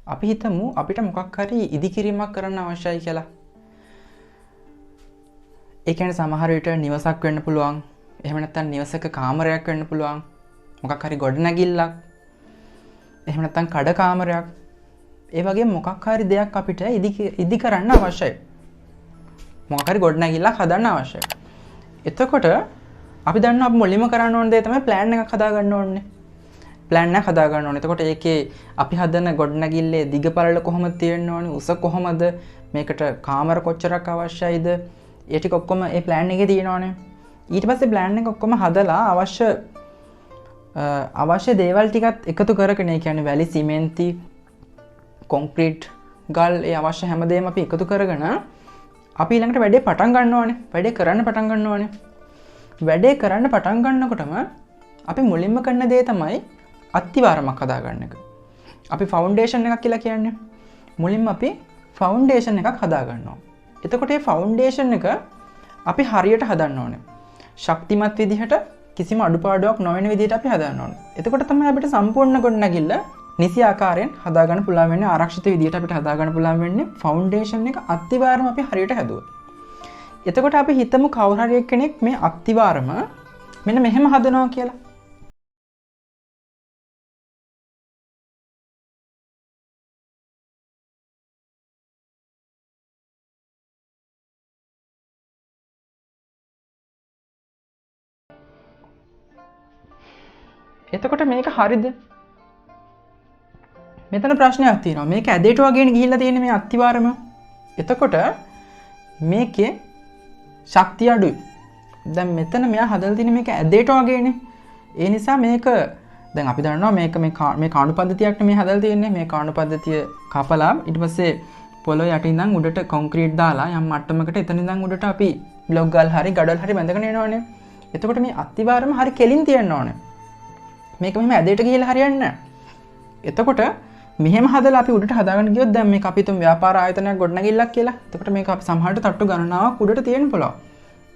අපි හිතමු අපිට මොකක් හරි ඉදිකිරීමක් කරන්න අවශ්‍යයි කියලා. ඒ කියන්නේ සමහර විට නිවසක් වෙන්න පුළුවන්. එහෙම නැත්නම් නිවසක කාමරයක් වෙන්න පුළුවන්. මොකක් හරි ගොඩනැගිල්ලක්. එහෙම නැත්නම් කඩ කාමරයක්. ඒ වගේ මොකක් හරි දෙයක් අපිට ඉදි කරන්න අවශ්‍යයි. මොකක් හරි ගොඩනැගිල්ලක් හදන්න අවශ්‍යයි. එතකොට අපි දන්නවා අපි මුලින්ම කරන්න ඕන දේ තමයි plan එකක් හදා ගන්න ඕනේ. plan එකක් හදා ගන්න ඕනේ. එතකොට ඒකේ අපි හදන ගොඩනැගිල්ලේ දිග පළල කොහොමද තියෙන්න ඕනේ? උස කොහොමද? මේකට කාමර කොච්චරක් අවශ්‍යයිද? ඒ ටික ඔක්කොම ඒ plan එකේ තියෙනවානේ. ඊට පස්සේ plan එක ඔක්කොම හදලා අවශ්‍ය දේවල් ටිකත් එකතු කරගෙන, ඒ කියන්නේ වැලි, සිමෙන්ති, කොන්ක්‍රීට්, ගල්, ඒ අවශ්‍ය හැමදේම අපි එකතු කරගෙන අපි ඊළඟට වැඩේ පටන් ගන්න ඕනේ. වැඩේ කරන්න පටන් ගන්න ඕනේ. වැඩේ කරන්න පටන් ගන්නකොටම අපි මුලින්ම කරන දේ තමයි අත්තිවාරමක් හදාගන්න එක. අපි ෆවුන්ඩේෂන් එකක් කියලා කියන්නේ. මුලින්ම අපි ෆවුන්ඩේෂන් එකක් හදා ගන්නවා. එතකොට මේ ෆවුන්ඩේෂන් එක අපි හරියට හදන්න ඕනේ. ශක්තිමත් විදිහට, කිසිම අඩුපාඩුවක් නොවන විදිහට අපි හදන්න ඕනේ. එතකොට තමයි අපිට සම්පූර්ණ ගොඩනැගිල්ල නිසි ආකාරයෙන් හදා ගන්න පුළුවන් වෙන්නේ. ආරක්ෂිත විදිහට අපිට හදා ගන්න පුළුවන් වෙන්නේ ෆවුන්ඩේෂන් එක අත්තිවාරම අපි හරියට හැදුවා. එතකොට අපි හිතමු කවුරු හරි කෙනෙක් මේ අත්තිවාරම මෙන්න මෙහෙම හදනවා කියලා. එතකොට මේක හරිද? මෙතන ප්‍රශ්නයක් තියෙනවා. මේක ඇදේට වගේනේ ගිහිල්ලා තියෙන්නේ මේ අත්තිවාරම. එතකොට මේකේ ශක්තිය අඩුයි. දැන් මෙතන මෙයා හදලා තියෙන්නේ මේක ඇදේට වගේනේ. ඒ නිසා මේක දැන් අපි දන්නවා මේක මේ කාණු පද්ධතියක් මේ හදලා තියෙන්නේ. මේ කාණු පද්ධතිය කපලා ඊට පස්සේ පොළොව යටින් ඉඳන් උඩට කොන්ක්‍රීට් දාලා යම් මට්ටමකට එතන ඉඳන් උඩට අපි බ්ලොක් ගල් හරි ගඩොල් හරි බැඳගෙන යනවානේ. එතකොට මේ අත්තිවාරම හරි කෙලින් තියෙන්න ඕනේ. මේක මෙහෙම ඇදේට ගිහිල්ලා හරියන්නේ නැහැ. එතකොට මෙහෙම හදලා අපි උඩට හදාගන්න ගියොත් දැන් මේක අපි තුන් ව්‍යාපාර ආයතනයක් ගොඩනැගිල්ලක් කියලා. එතකොට මේක අපි සමහරට තට්ටු ගණනාවක් උඩට තියෙන්න පුළුවන්.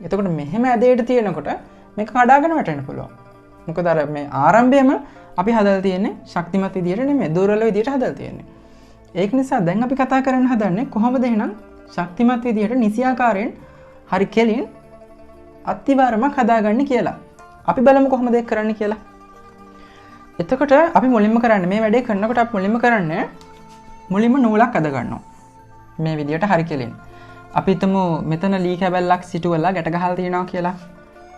එතකොට මෙහෙම ඇදේට තියෙනකොට මේක කඩාගෙන වැටෙන්න පුළුවන්. මොකද අර මේ ආරම්භයේම අපි හදලා තියෙන්නේ ශක්තිමත් විදියට නෙමෙයි, දුර්වල විදියට හදලා තියෙන්නේ. ඒක නිසා දැන් අපි කතා කරන්න හදන්නේ කොහොමද එහෙනම් ශක්තිමත් විදියට නිසි ආකාරයෙන් හරි කෙලින් අත්තිවාරමක් හදාගන්නේ කියලා. අපි බලමු කොහොමද ඒක කරන්න කියලා. එතකොට අපි මුලින්ම කරන්නේ මේ වැඩේ කරනකොට අපි මුලින්ම කරන්නේ මුලින්ම නූලක් අද ගන්නවා. මේ විදියට හරි කෙලින්. අපි හිතමු මෙතන ලී කැබල්ලක් සිටුවලා ගැට ගහලා තියෙනවා කියලා.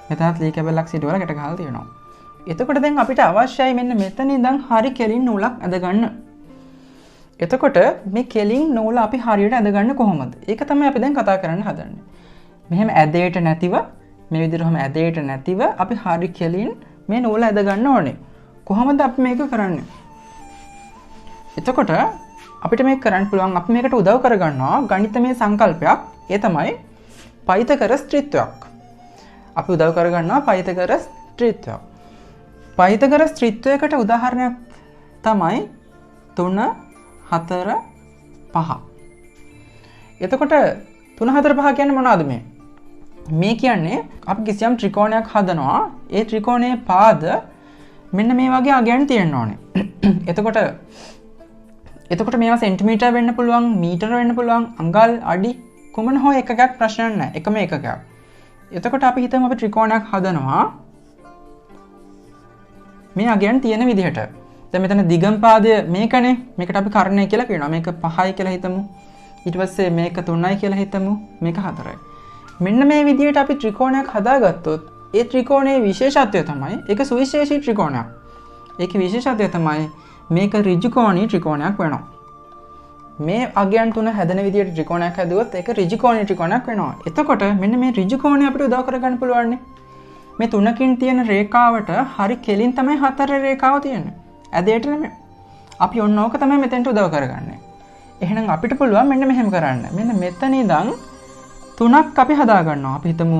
මෙතනත් ලී කැබල්ලක් සිටුවලා ගැට ගහලා තියෙනවා. එතකොට දැන් අපිට අවශ්‍යයි මෙන්න මෙතන ඉඳන් හරි කෙලින් නූලක් අද ගන්න. එතකොට මේ කෙලින් නූල අපි හරියට අද ගන්න කොහොමද? ඒක තමයි අපි දැන් කතා කරන්න හදන්නේ. මෙහෙම ඇදේට නැතිව මේ විදිහටම ඇදේට නැතිව අපි හරි කෙලින් මේ නූල අද ගන්න ඕනේ. කොහොමද අපි මේක කරන්නේ? එතකොට අපිට මේක කරන්න පුළුවන් අපි මේකට උදව් කරගන්නවා ගණිතමය සංකල්පයක්. ඒ තමයි පයිතගරස් ත්‍රිත්වයක්. අපි උදව් කරගන්නවා පයිතගරස් ත්‍රිත්වයක්. පයිතගරස් ත්‍රිත්වයකට උදාහරණයක් තමයි 3 4 5. එතකොට 3 4 5 කියන්නේ මොනවද මේ? මේ කියන්නේ අපි කිසියම් ත්‍රිකෝණයක් හදනවා. ඒ ත්‍රිකෝණයේ පාද මෙන්න මේ වගේ අගයන් තියෙන්න ඕනේ. එතකොට මේවා සෙන්ටිමීටර් වෙන්න පුළුවන්, මීටර වෙන්න පුළුවන්, අඟල්, අඩි කොමන හෝ එකකක් ප්‍රශ්නයක් නැහැ. එකම එකකක්. එතකොට අපි හිතමු අපි ත්‍රිකෝණයක් හදනවා මේ අගයන් තියෙන විදිහට. දැන් මෙතන දිගම පාදය මේකනේ. මේකට අපි කර්ණය කියලා කියනවා. මේක 5යි කියලා හිතමු. ඊට පස්සේ මේක 3යි කියලා හිතමු. මේක 4යි. මෙන්න මේ විදිහට අපි ත්‍රිකෝණයක් හදාගත්තොත් ඒ ත්‍රිකෝණයේ විශේෂත්වය තමයි ඒක සුවිශේෂී ත්‍රිකෝණයක්. ඒකේ විශේෂත්වය තමයි මේක ඍජුකෝණී ත්‍රිකෝණයක් වෙනවා. මේ අගයන් තුන හැදෙන විදිහට ත්‍රිකෝණයක් හැදුවොත් ඒක ඍජුකෝණී ත්‍රිකෝණයක් වෙනවා. එතකොට මෙන්න මේ ඍජුකෝණය අපිට උදව් කරගන්න පුළුවන්. මේ තුනකින් තියෙන රේඛාවට හරි කෙලින් තමයි 4 රේඛාව තියෙන්නේ. ඇදේට නෙමෙයි. අපි ඔන්න ඕක තමයි මෙතෙන්ට උදව් කරගන්නේ. එහෙනම් අපිට පුළුවන් මෙන්න මෙහෙම කරන්න. මෙන්න මෙතන ඉඳන් තුනක් අපි හදා ගන්නවා. අපි හිතමු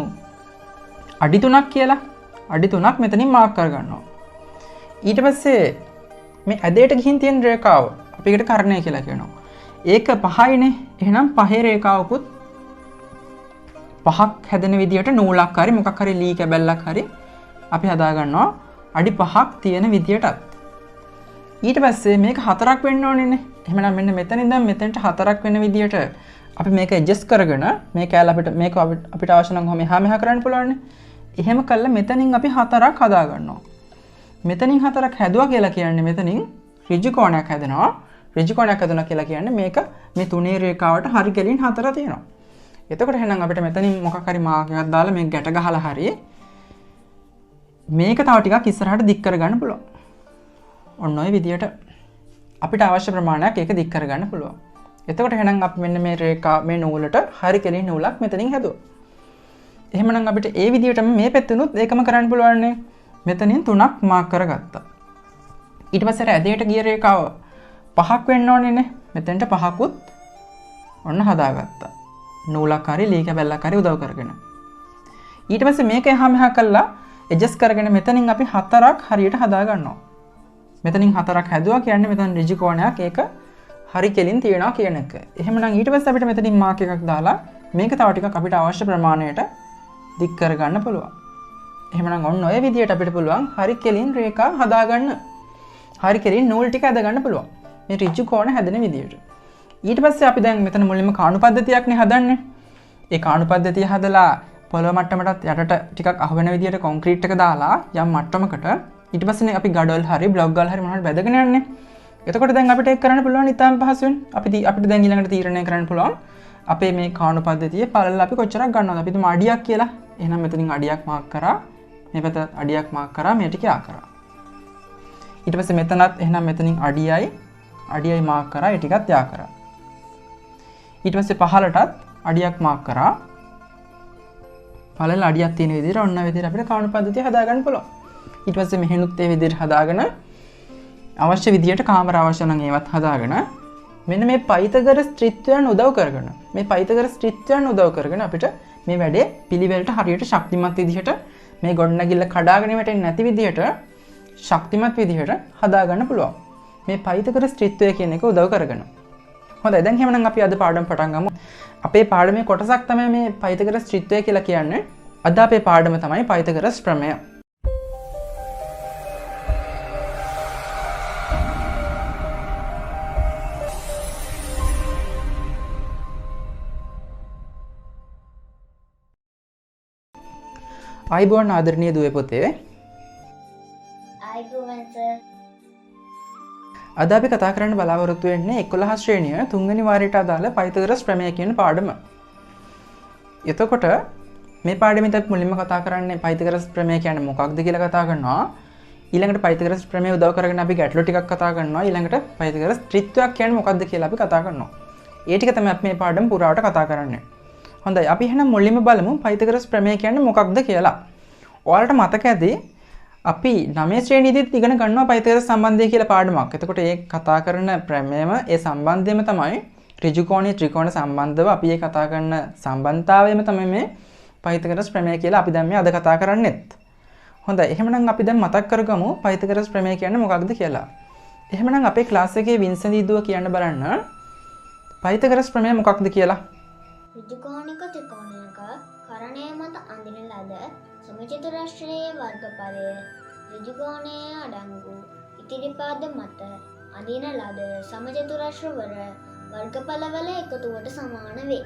අඩි 3ක් කියලා. අඩි 3ක් මෙතනින් මාක් කර ගන්නවා. ඊට පස්සේ මේ ඇදේට ගිහින් තියෙන රේඛාව අපි ඒකට කර්ණය කියලා කියනවා. ඒක 5යිනේ. එහෙනම් 5 රේඛාවකුත් 5ක් හැදෙන විදියට නූලක් හරි මොකක් හරි ලී කැබැල්ලක් හරි අපි හදා ගන්නවා අඩි 5ක් තියෙන විදියටත්. ඊට පස්සේ මේක 4ක් වෙන්න ඕනේනේ. එහෙනම් මෙන්න මෙතන ඉඳන් මෙතනට 4ක් වෙන විදියට අපි මේක ඇඩ්ජස්ට් කරගෙන මේ කැල අපිට අවශ්‍ය නම් කොහොම එහා කරන්න පුළුවන්. එහෙම කළා මෙතනින් අපි 4ක් හදා ගන්නවා. මෙතනින් 4ක් හැදුවා කියලා කියන්නේ මෙතනින් ඍජු කෝණයක් හැදෙනවා. ඍජු කෝණයක් හැදුණා කියලා කියන්නේ මේක මේ තුනේ රේඛාවට හරි කෙලින් 4 තියෙනවා. එතකොට එහෙනම් අපිට මෙතනින් මොකක් හරි මාර්ගයක් දාලා මේක ගැට ගහලා හරි මේක තව ටිකක් ඉස්සරහට දික් කරගන්න පුළුවන්. ඔන්න ඔය විදියට අපිට අවශ්‍ය ප්‍රමාණයක් ඒක දික් කරගන්න පුළුවන්. එතකොට එහෙනම් අපි මෙන්න මේ රේඛා මේ නූලට හරි කෙලින් නූලක් මෙතනින් හැදුවා. එහෙමනම් අපිට ඒ විදියටම මේ පැත්තෙනුත් ඒකම කරන්න පුළුවන් නේ. මෙතනින් 3ක් මාක් කරගත්තා. ඊට පස්සේ ඇදයට ගිය රේඛාව 5ක් වෙන්න ඕනේ නේ. මෙතෙන්ට 5කුත් ඔන්න හදාගත්තා. නූලක් හරි ලී කැබැල්ලක් හරි උදව් කරගෙන. ඊට පස්සේ මේක එහා මෙහා කළා ඇඩ්ජස්ට් කරගෙන මෙතනින් අපි 4ක් හරියට හදා ගන්නවා. මෙතනින් 4ක් හැදුවා කියන්නේ මෙතන ඍජු කෝණයක් ඒක හරි කෙලින් තියනවා කියන එක. එහෙමනම් ඊට පස්සේ අපිට මෙතනින් මාක් එකක් දාලා මේක තව ටිකක් අපිට අවශ්‍ය ප්‍රමාණයට දික් කරගන්න පුළුවන්. එහෙමනම් ඔන්න ඔය විදියට අපිට පුළුවන් හරි කෙලින් රේඛා හදාගන්න. හරි කෙලින් නූල් ටික හදාගන්න පුළුවන්. මේ ඍජු කෝණ හැදෙන විදියට. ඊට පස්සේ අපි දැන් මෙතන මුලින්ම කාණු පද්ධතියක්නේ හදන්නේ. ඒ කාණු පද්ධතිය හදලා පොළොව මට්ටමටත් යටට ටිකක් අහුවෙන විදියට කොන්ක්‍රීට් එක දාලා යම් මට්ටමකට ඊට පස්සේ අපි ගඩොල් හරි බ්ලොක් ගල් හරි මොනවද බැදගෙන යන්නේ. එතකොට දැන් අපිට ඒක කරන්න පුළුවන් ඉතාම පහසුවෙන්. අපිට දැන් ඊළඟට තීරණය කරන්න පුළුවන් අපේ මේ කාණු පද්ධතියේ පළල අපි කොච්චරක් ගන්නවද? අපි තුමා අඩියක් කියලා. එහෙනම් මෙතනින් අඩියක් මාක් කරා. මේ පැත්ත අඩියක් මාක් කරා. මේ ටික ආ කරා. ඊට පස්සේ මෙතනත් එහෙනම් මෙතනින් අඩියයි මාක් කරා. ඒ ටිකත් යා කරා. ඊට පස්සේ පහලටත් අඩියක් මාක් කරා. පළල අඩියක් තියෙන විදිහට ඔන්න ඔය විදිහට අපිට කාණු පද්ධතිය හදාගන්න පුළුවන්. ඊට පස්සේ මෙහෙනුත් ඒ විදිහට හදාගෙන අවශ්‍ය විදිහට කාමර අවශ්‍ය නම් ඒවත් හදාගෙන මෙන්න මේ පයිතගරස් ත්‍රිත්වයන් උදව් කරගෙන අපිට මේ වැඩේ පිළිවෙලට හරියට ශක්තිමත් විදිහට මේ ගොඩනැගිල්ල කඩාගෙන වැටෙන්නේ නැති විදිහට ශක්තිමත් විදිහට හදාගන්න පුළුවන්. මේ පයිතගරස් ත්‍රිත්වය කියන එක උදව් කරගෙන. හොඳයි දැන් එහෙනම් අපි අද පාඩම පටන් ගමු. අපේ පාඩමේ කොටසක් තමයි මේ පයිතගරස් ත්‍රිත්වය කියලා කියන්නේ. අද අපේ පාඩම තමයි පයිතගරස් ප්‍රමේය. ආයිබෝන් ආදරණීය දුවේ පුතේ. ආයිබෝන් සර්. අද අපි කතා කරන්න බලාපොරොත්තු වෙන්නේ 11 ශ්‍රේණිය 3 වෙනි වාරයට අදාළ පයිතගරස් ප්‍රමේය කියන පාඩම. එතකොට මේ පාඩමෙත් අපි මුලින්ම කතා කරන්නේ පයිතගරස් ප්‍රමේය කියන්නේ මොකක්ද කියලා කතා කරනවා. ඊළඟට පයිතගරස් ප්‍රමේය උදව් කරගෙන අපි ගැටලු ටිකක් කතා කරනවා. ඊළඟට පයිතගරස් ත්‍රිත්වයක් කියන්නේ මොකක්ද කියලා අපි කතා කරනවා. ඒ ටික තමයි අපි මේ පාඩම පුරාවට කතා කරන්නේ. හොඳයි අපි එහෙනම් මුලින්ම බලමු පයිතගරස් ප්‍රමේය කියන්නේ මොකක්ද කියලා. ඔයාලට මතක ඇති අපි 9 ශ්‍රේණියේදීත් ඉගෙන ගන්නවා පයිතගරස් සම්බන්ධය කියලා පාඩමක්. එතකොට ඒ කතා කරන ප්‍රමේයම ඒ සම්බන්ධයම තමයි ඍජු කෝණීය ත්‍රිකෝණ සම්බන්ධව අපි ඒ කතා කරන සම්බන්ධතාවයම තමයි මේ පයිතගරස් ප්‍රමේය කියලා අපි දැන් මේ අද කතා කරන්නේත්. හොඳයි එහෙනම් අපි දැන් මතක් කරගමු පයිතගරස් ප්‍රමේය කියන්නේ මොකක්ද කියලා. එහෙනම් අපේ ක්ලාස් එකේ වින්සන්දීදුව කියන්න බලන්න පයිතගරස් ප්‍රමේය මොකක්ද කියලා. ඍජුකෝණික ත්‍රිකෝණයක කරණය මත අඳින ලද සමචතුරස්‍රයේ වර්ගඵලය ඍජුකෝණයේ අඩංගු ඉතිරිපාද මත අඳින ලද සමචතුරස්‍ර වල වර්ගඵලවල එකතුවට සමාන වේ.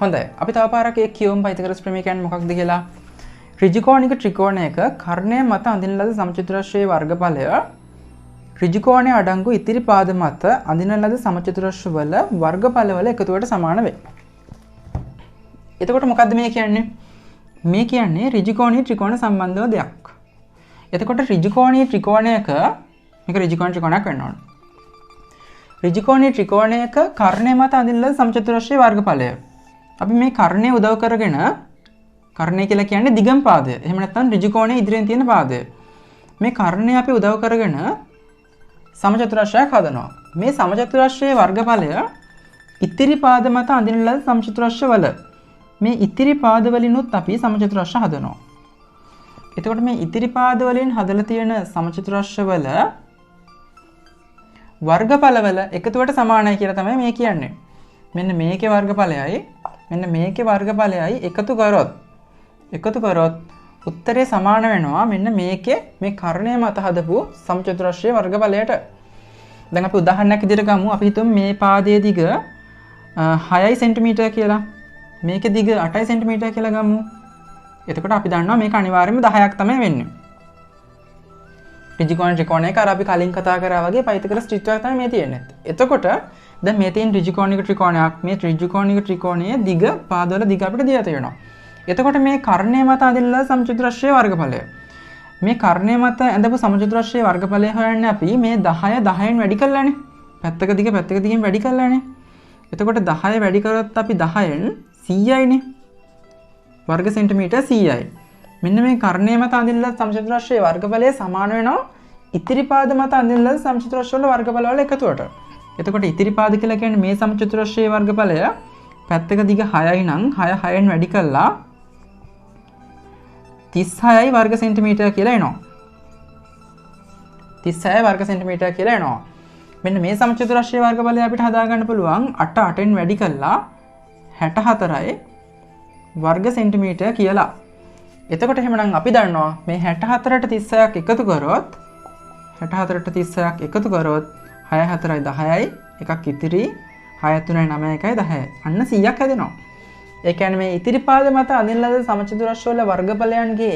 හොඳයි අපි තව පාරක් ඒ කියවමු පයිතගරස් ප්‍රමේය කියන්නේ මොකක්ද කියලා. ඍජුකෝණික ත්‍රිකෝණයක කර්ණය මත අඳින ලද සමචතුරස්‍රයේ වර්ගඵලය ඍජුකෝණයේ අඩංගු ඉතිරිපාද මත අඳින ලද සමචතුරස්‍ර වල වර්ගඵලවල එකතුවට සමාන වේ. එතකොට මොකද්ද මේ කියන්නේ? මේ කියන්නේ ඍජුකෝණීය ත්‍රිකෝණ සම්බන්ධව දෙයක්. එතකොට ඍජුකෝණීය ත්‍රිකෝණයක මේක ර්ජිකෝණ ත්‍රිකෝණයක් වෙන්න ඕන. ඍජුකෝණීය ත්‍රිකෝණයක කර්ණය මත අඳින ලද සමචතුරස්‍රයේ වර්ගඵලය. අපි මේ කර්ණය උදව් කරගෙන කර්ණය කියලා කියන්නේ දිගම පාදය. එහෙම නැත්නම් ඍජුකෝණයේ ඉදිරියෙන් තියෙන පාදය. මේ කර්ණය අපි උදව් කරගෙන සමචතුරස්‍රයක් හදනවා. මේ සමචතුරස්‍රයේ වර්ගඵලය ඉතිරි පාද මත අඳින ලද සමචතුරස්‍ර වල මේ ඉතිරි පාද වලිනුත් අපි සමචතුරස්‍ර හදනවා. එතකොට මේ ඉතිරි පාද වලින් හදලා තියෙන සමචතුරස්‍ර වල වර්ගඵලවල එකතුවට සමානයි කියලා තමයි මේ කියන්නේ. මෙන්න මේකේ වර්ගඵලයයි මෙන්න මේකේ වර්ගඵලයයි එකතු කරොත් උත්තරේ සමාන වෙනවා මෙන්න මේකේ මේ කර්ණය මත හදපු සමචතුරස්‍රයේ වර්ගඵලයට. දැන් අපි උදාහරණයක් විදිහට ගමු. අපි හිතමු මේ පාදයේ දිග 6 cm කියලා. මේකේ දිග 8 cm කියලා ගමු. එතකොට අපි දන්නවා මේක අනිවාර්යයෙන්ම 10ක් තමයි වෙන්නේ. ඍජුකෝණ ත්‍රිකෝණයක අර අපි කලින් කතා කරා වගේ පයිතගොරස් ත්‍රිත්වයක් තමයි මේ තියෙන්නේ. එතකොට දැන් මේ තියෙන ඍජුකෝණික ත්‍රිකෝණයක්. මේ ඍජුකෝණික ත්‍රිකෝණයේ දිග පාදවල දිග අපිට දීලා තියෙනවා. එතකොට මේ කර්ණය මත අඳින්නලා සමචතුරස්‍රයේ වර්ගඵලය. මේ කර්ණය මත ඇඳපු සමචතුරස්‍රයේ වර්ගඵලය හොයන්නේ අපි මේ 10 10න් වැඩි කළානේ. පැත්තක දිගින් වැඩි කළානේ. එතකොට 10 වැඩි කරොත් අපි 10න් 100යිනේ. වර්ග සෙන්ටිමීටර් 100යි. මෙන්න මේ කර්ණය මත අඳින්නලා සමචතුරස්‍රයේ වර්ගඵලය සමාන වෙනවා ඉතිරි පාද මත අඳින්නලා සමචතුරස්‍ර වල වර්ගඵල වල එකතුවට. එතකොට ඉතිරි පාද කියලා කියන්නේ මේ සමචතුරස්‍රයේ වර්ගඵලය පැත්තක දිග 6යි නම් 6 6න් වැඩි කළා 36යි වර්ග සෙන්ටිමීටර් කියලා එනවා. 36යි වර්ග සෙන්ටිමීටර් කියලා එනවා. මෙන්න මේ සමචතුරස්‍රයේ වර්ගඵලය අපිට හදා ගන්න පුළුවන් 8 8න් වැඩි කළා 64යි වර්ග සෙන්ටිමීටර් කියලා. එතකොට එහෙමනම් අපි දන්නවා මේ 64ට 36ක් එකතු කරොත් 6 4යි 10යි එකක් ඉතිරි 6 3යි 9යි 10යි අන්න 100ක් හැදෙනවා. ඒ කියන්නේ මේ ඉතිරි පාද මත අඳින්නලද සමචතුරස්‍ර වල වර්ගඵලයන්ගේ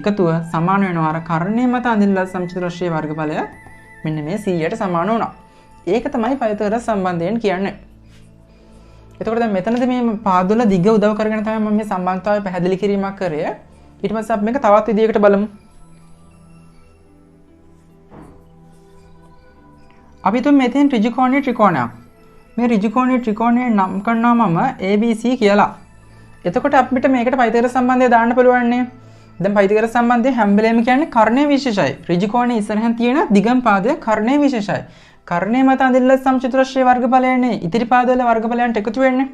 එකතුව සමාන වෙනවා අර කර්ණය මත අඳින්නලද සමචතුරස්‍රයේ වර්ගඵලය මෙන්න මේ 100ට සමාන වුණා. ඒක තමයි පයිතගොරස් සම්බන්ධයෙන් කියන්නේ. එතකොට දැන් මෙතනදී මේ පාදවල දිග උදව් කරගෙන තමයි මම මේ සම්බන්ධතාවය පැහැදිලි කිරීමක් කරේ. ඊට පස්සේ අපි මේක තවත් විදිහකට බලමු. අපි තුන් මෙතෙන් ඍජුකෝණීය ත්‍රිකෝණයක්. මේ ඍජුකෝණීය ත්‍රිකෝණය නම් කරනවා මම ABC කියලා. එතකොට අපිට මේකට පයිතගොරස් සම්බන්ධය දාන්න පුළුවන් නේ. දැන් පයිතගොරස් සම්බන්ධය හැම වෙලේම කියන්නේ කර්ණය විශේෂයි. ඍජුකෝණයේ ඉස්සරහින් තියෙන දිගම් පාදය කර්ණය විශේෂයි. කර්ණය මත අඳින්නලා සමචතුරස්‍රයේ වර්ගඵලයනේ ඉතිරි පාදවල වර්ගඵලයන්ට එකතු වෙන්නේ.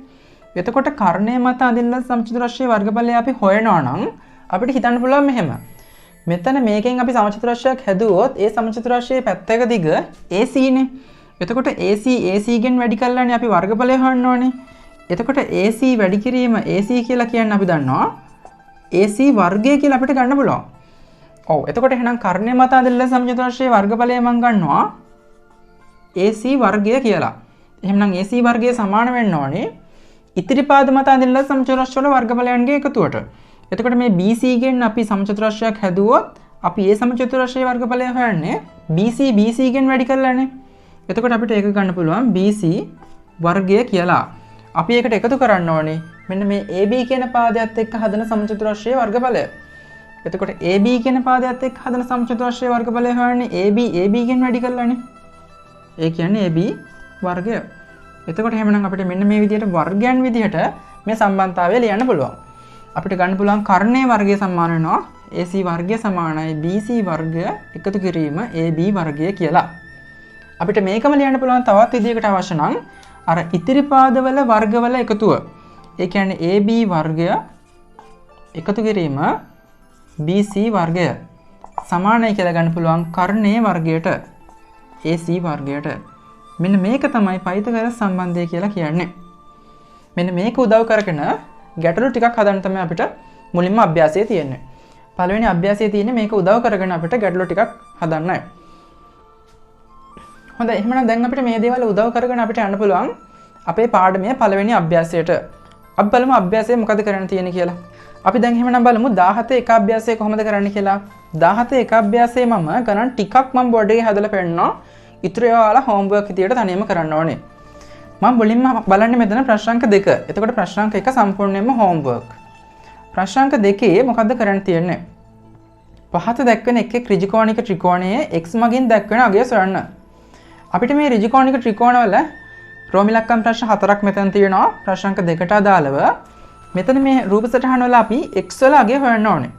එතකොට කර්ණය මත අඳින්නලා සමචතුරස්‍රයේ වර්ගඵලය අපි හොයනවා නම් අපිට හිතන්න පුළුවන් මෙහෙම. මෙතන මේකෙන් අපි සමචතුරස්‍රයක් හැදුවොත් ඒ සමචතුරස්‍රයේ පැත්තක දිග AC නේ. එතකොට AC ගෙන් වැඩි කළානේ අපි වර්ගඵලය හොයන්න ඕනේ. එතකොට AC වැඩි කිරීම AC කියලා කියන්නේ අපි දන්නවා AC වර්ගය කියලා අපිට ගන්න පුළුවන්. ඔව් එතකොට එහෙනම් කර්ණය මත අඳින්නලා සමචතුරස්‍රයේ වර්ගඵලය මම ගන්නවා AC වර්ගය කියලා. එහෙනම් AC වර්ගය සමාන වෙන්න ඕනේ ඉතිරි පාද මත අඳින්නලා සමචතුරස්‍ර වල වර්ගඵලයන්ගේ එකතුවට. එතකොට මේ BC ගෙන් අපි සමචතුරස්‍රයක් හැදුවොත් අපි ඒ සමචතුරස්‍රයේ වර්ගඵලය හොයන්නේ BC ගෙන් වැඩි කරලානේ. එතකොට අපිට ඒක ගන්න පුළුවන් BC වර්ගය කියලා. අපි ඒකට එකතු කරන්න ඕනේ මෙන්න මේ AB කියන පාදයට එක්ක හදන සමචතුරස්‍රයේ වර්ගඵලය. එතකොට AB කියන පාදයට එක්ක හදන සමචතුරස්‍රයේ වර්ගඵලය හොයන්නේ AB ගෙන් වැඩි කරලානේ. ඒ කියන්නේ AB වර්ගය. එතකොට එහෙනම් අපිට මෙන්න මේ විදිහට වර්ගයන් විදිහට මේ සම්බන්ධතාවය ලියන්න පුළුවන්. අපිට ගන්න පුළුවන් කර්ණයේ වර්ගය සමාන වෙනවා AC වර්ගය සමානයි BC වර්ගය එකතු කිරීම AB වර්ගය කියලා. අපිට මේකම ලියන්න පුළුවන් තවත් විදිහකට අවශ්‍ය නම් අර ඉතිරි පාදවල වර්ගවල එකතුව. ඒ කියන්නේ AB වර්ගය එකතු කිරීම BC වර්ගය සමානයි කියලා ගන්න පුළුවන් කර්ණයේ වර්ගයට AC වර්ගයට. මෙන්න මේක තමයි පයිතගොරස් සම්බන්ධය කියලා කියන්නේ. මෙන්න මේක උදව් කරගෙන ගැටලු ටිකක් හදන්න තමයි අපිට මුලින්ම අභ්‍යාසය තියෙන්නේ. පළවෙනි අභ්‍යාසය තියෙන්නේ මේක උදව් කරගෙන අපිට ගැටලු ටිකක් හදන්නයි. හොඳයි එහෙනම් දැන් අපිට මේ දේවල් උදව් කරගෙන අපිට යන්න පුළුවන් අපේ පාඩමේ පළවෙනි අභ්‍යාසයට. අපි බලමු අභ්‍යාසය මොකද කරන්න තියෙන්නේ කියලා. අපි දැන් එහෙනම් බලමු 17 එක අභ්‍යාසය කොහොමද කරන්න කියලා. 17 එක අභ්‍යාසයේ මම ගණන් ටිකක් මම බෝඩ් එකේ හදලා පෙන්නනවා. ඉතුරු ඒවාලා හෝම්වර්ක් විදියට තනියම කරන්න ඕනේ. මම මුලින්ම බලන්නේ මෙතන ප්‍රශ්නාංක 2. එතකොට ප්‍රශ්නාංක 1 සම්පූර්ණයෙන්ම හෝම්වර්ක්. ප්‍රශ්නාංක 2 මොකද්ද කරන්න තියෙන්නේ? පහත දැක්වෙන එක් ඍජුකෝණික ත්‍රිකෝණයේ x මගින් දැක්වෙන අගය සොයන්න. අපිට මේ ඍජුකෝණික ත්‍රිකෝණවල රෝමිලක්කම් ප්‍රශ්න 4ක් මෙතන තියෙනවා. ප්‍රශ්නාංක 2ට අදාළව මෙතන මේ රූප සටහන වල අපි x වල අගය හොයන්න ඕනේ.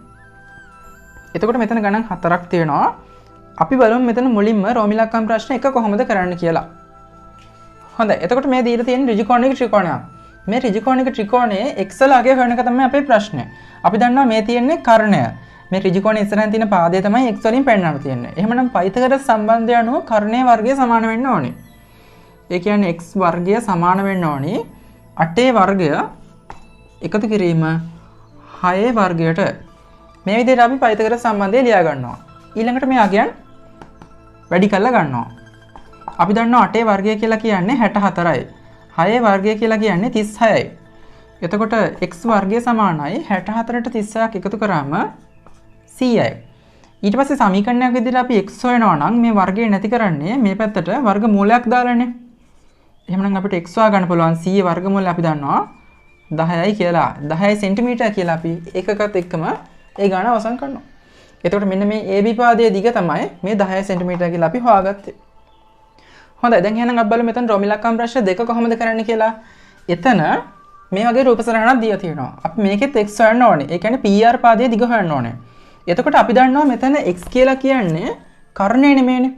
එතකොට මෙතන ගණන් 4ක් තියෙනවා. අපි බලමු මෙතන මුලින්ම රෝමිලක්කම් ප්‍රශ්න 1 කොහොමද කරන්න කියලා. හොඳයි. එතකොට මේ දීලා තියෙන ඍජුකෝණික ත්‍රිකෝණයක්. මේ ඍජුකෝණික ත්‍රිකෝණයේ x වල අගය හොයන එක තමයි අපේ ප්‍රශ්නේ. අපි දන්නවා මේ තියෙන්නේ කර්ණය. මේ ඍජුකෝණයේ ඉස්සරහින් තියෙන පාදය තමයි x වලින් පෙන්නන්න තියෙන්නේ. එහෙමනම් පයිතගොරස් සම්බන්ධය අනුව කර්ණයේ වර්ගය සමාන වෙන්න ඕනේ. ඒ කියන්නේ x වර්ගය සමාන වෙන්න ඕනේ 8 වර්ගය එකතු කිරීම 6 වර්ගයට මේ විදිහට අපි පයිතගොරස් සම්බන්ධය ලියා ගන්නවා. ඊළඟට මේ අගයන් වැඩි කරලා ගන්නවා. අපි දන්නවා 8 වර්ගය කියලා කියන්නේ 64යි. 6 වර්ගය කියලා කියන්නේ 36යි. එතකොට x වර්ගය සමානයි 64ට 36ක් එකතු කරාම 100යි. ඊට පස්සේ සමීකරණයක් විදිහට අපි x හොයනවා නම් මේ වර්ගය නැති කරන්නේ මේ පැත්තට වර්ග මූලයක් දාලානේ. එහෙනම් අපිට x හොයා ගන්න පුළුවන් 100 වර්ගමූලය අපි දන්නවා 10යි කියලා. 10 සෙන්ටිමීටර කියලා අපි ඒකකත් එක්කම ඒ ගාන අවසන් කරනවා. එතකොට මෙන්න මේ AB පාදයේ දිග තමයි මේ 10 සෙන්ටිමීටර කියලා අපි හොයාගත්තේ. හොඳයි දැන් එහෙනම් අපි බලමු මෙතන රෝමිලක්කම් ප්‍රශ්න දෙක කොහොමද කරන්නේ කියලා. එතන මේ වගේ රූප සටහනක් දීලා තියෙනවා. අපි මේකෙත් x හොයන්න ඕනේ. ඒ කියන්නේ PR පාදයේ දිග හොයන්න ඕනේ. එතකොට අපි දන්නවා මෙතන x කියලා කියන්නේ කර්ණය නෙමෙයිනේ.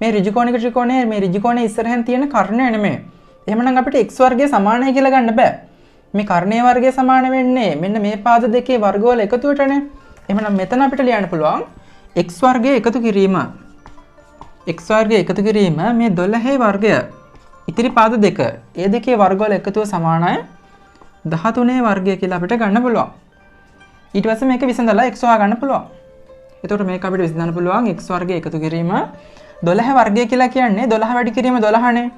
මේ ඍජුකෝණික ත්‍රිකෝණයේ මේ ඍජුකෝණයේ ඉස්සරහින් තියෙන කර්ණය නෙමෙයි. එහෙමනම් අපිට x වර්ගය සමානයි කියලා ගන්න බෑ. මේ කර්ණයේ වර්ගය සමාන වෙන්නේ මෙන්න මේ පාද දෙකේ වර්ගවල එකතුවටනේ. එහෙනම් මෙතන අපිට ලියන්න පුළුවන් x වර්ගය එකතු කිරීම x වර්ගය එකතු කිරීම මේ 12 වර්ගය ඉතිරි පාද දෙක ඒ දෙකේ වර්ගවල එකතුව සමානයි 13 වර්ගය කියලා අපිට ගන්න පුළුවන්. ඊට පස්සේ මේක විසඳලා x හොයා ගන්න පුළුවන්. එතකොට මේක අපිට විසඳන්න පුළුවන් x වර්ගය එකතු කිරීම 12 වර්ගය කියලා කියන්නේ 12 වැඩි කිරීම 12නේ.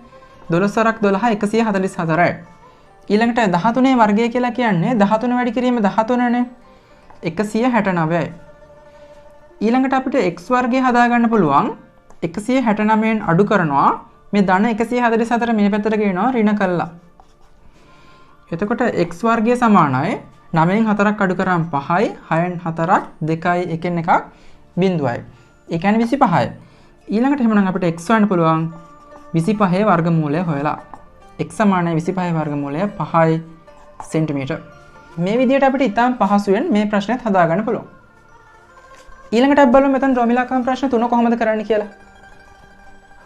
12 වරක් 12 144යි. ඊළඟට 13 වර්ගය කියලා කියන්නේ 13 වැඩි කිරීම 13නේ. 169යි. ඊළඟට අපිට x වර්ගය හදා ගන්න පුළුවන් 169න් අඩු කරනවා මේ ධන 144 මේ පැත්තට ගේනවා ඍණ කළා. එතකොට x වර්ගය සමානයි 9න් 4ක් අඩු කරාම 5යි 6න් 4ක් 2යි 1න් 1ක් බිඳුවයි. ඒ කියන්නේ 25යි. ඊළඟට එහෙනම් අපිට x හොයන්න පුළුවන් 25 වර්ගමූලය හොයලා. x සමානයි 25 වර්ගමූලය 5 සෙන්ටිමීටර. මේ විදිහට අපිට ඉතාම පහසුවෙන් මේ ප්‍රශ්නයත් හදා ගන්න පුළුවන්. ඊළඟට අපි බලමු මෙතන රෝමිලක්කම් ප්‍රශ්න 3 කොහොමද කරන්න කියලා.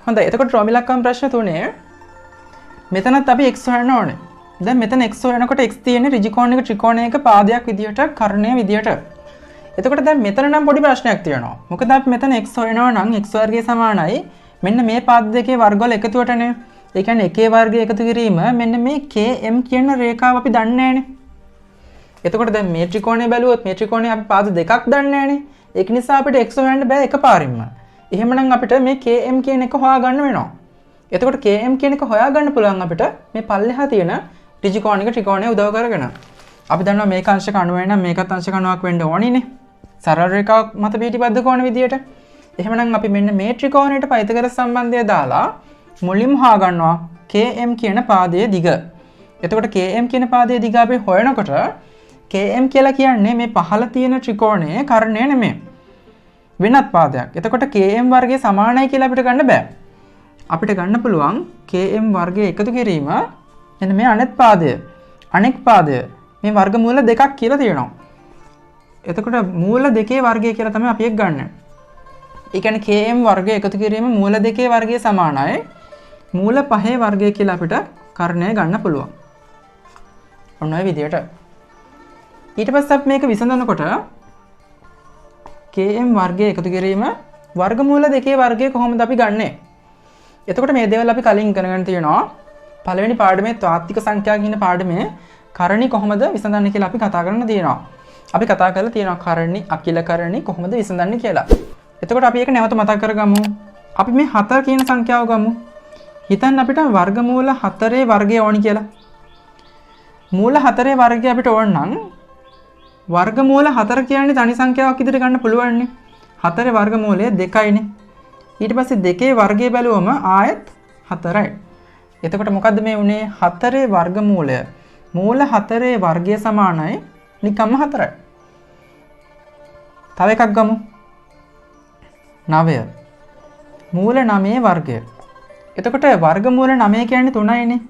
හොඳයි. එතකොට රෝමිලක්කම් ප්‍රශ්න 3 මෙතනත් අපි x හොයන්න ඕනේ. දැන් මෙතන x හොයනකොට x තියෙන්නේ ඍජුකෝණික ත්‍රිකෝණයක පාදයක් විදිහට කර්ණය විදිහට. එතකොට දැන් මෙතන නම් පොඩි ප්‍රශ්නයක් තියෙනවා. මොකද අපි මෙතන x හොයනවා නම් x වර්ගය සමානයි මෙන්න මේ පාද දෙකේ වර්ගවල එකතුවටනේ. ඒ කියන්නේ එකේ වර්ගය එකතු කිරීම මෙන්න මේ km කියන රේඛාව අපි දන්නේ නැහනේ. එතකොට දැන් මේ ත්‍රිකෝණය බැලුවොත් මේ ත්‍රිකෝණය අපි පාද දෙකක් දන්නේ නැහනේ. ඒක නිසා අපිට x හොයන්න බෑ එකපාරින්ම. එහෙමනම් අපිට මේ km කියන එක හොයා ගන්න වෙනවා. එතකොට km කියන එක හොයා ගන්න පුළුවන් අපිට මේ පල්ලෙහා තියෙන ඍජුකෝණික ත්‍රිකෝණය උදව් කරගෙන. අපි දන්නවා මේක අංශක 90 නම් මේකත් අංශක 90ක් වෙන්න ඕනිනේ. සරල රේඛාවක් මත පිටිපද්ද කෝණ විදියට. එහෙමනම් අපි මෙන්න මේ ත්‍රිකෝණයට පයිතගොරස් සම්බන්ධය දාලා මුලින්ම හොයා ගන්නවා km කියන පාදයේ දිග. එතකොට km කියන පාදයේ දිග අපි හොයනකොට km කියලා කියන්නේ මේ පහළ තියෙන ත්‍රිකෝණයේ කර්ණය නෙමෙයි. වෙනත් පාදයක්. එතකොට km වර්ගය සමානයි කියලා අපිට ගන්න බෑ. අපිට ගන්න පුළුවන් km වර්ගය එකතු කිරීම මෙන්න මේ අනෙක් පාදය. අනෙක් පාදය මේ වර්ගමූල දෙකක් කියලා තියෙනවා. එතකොට මූල දෙකේ වර්ගය කියලා තමයි අපි එක ගන්න. ඒ කියන්නේ km වර්ගය එකතු කිරීම මූල දෙකේ වර්ගය සමානයි මූල පහේ වර්ගය කියලා අපිට කර්ණය ගන්න පුළුවන්. ඔන්න ඔය විදියට. ඊට පස්සේ අපි මේක විසඳනකොට km වර්ගය එකතු කිරීම වර්ගමූල දෙකේ වර්ගය කොහොමද අපි ගන්නෙ? එතකොට මේ දේවල් අපි කලින් ඉගෙන ගන්න තියෙනවා. පළවෙනි පාඩමේ තාත්වික සංඛ්‍යා කියන පාඩමේ කරණි කොහොමද විසඳන්නේ කියලා අපි කතා කරන්න තියෙනවා. අපි කතා කරලා තියෙනවා කරණි අකිල කරණි කොහොමද විසඳන්නේ කියලා. එතකොට අපි ඒක නැවත මතක් කරගමු. අපි මේ 4 කියන සංඛ්‍යාව ගමු. හිතන්න අපිට වර්ගමූල 4 වර්ගය ඕනි කියලා. මූල 4 වර්ගය අපිට ඕන නම් වර්ගමූල 4 කියන්නේ තනි සංඛ්‍යාවක් විදිහට ගන්න පුළුවන් නේ. 4 වර්ගමූලය 2යිනේ. ඊට පස්සේ 2 වර්ගය බැලුවම ආයෙත් 4යි. එතකොට මොකද්ද මේ උනේ 4 වර්ගමූලය මූල 4 වර්ගය සමානයි නිකම්ම 4යි. තව එකක් ගමු. 9 මූල 9 වර්ගය. එතකොට වර්ගමූල 9 කියන්නේ 3යිනේ.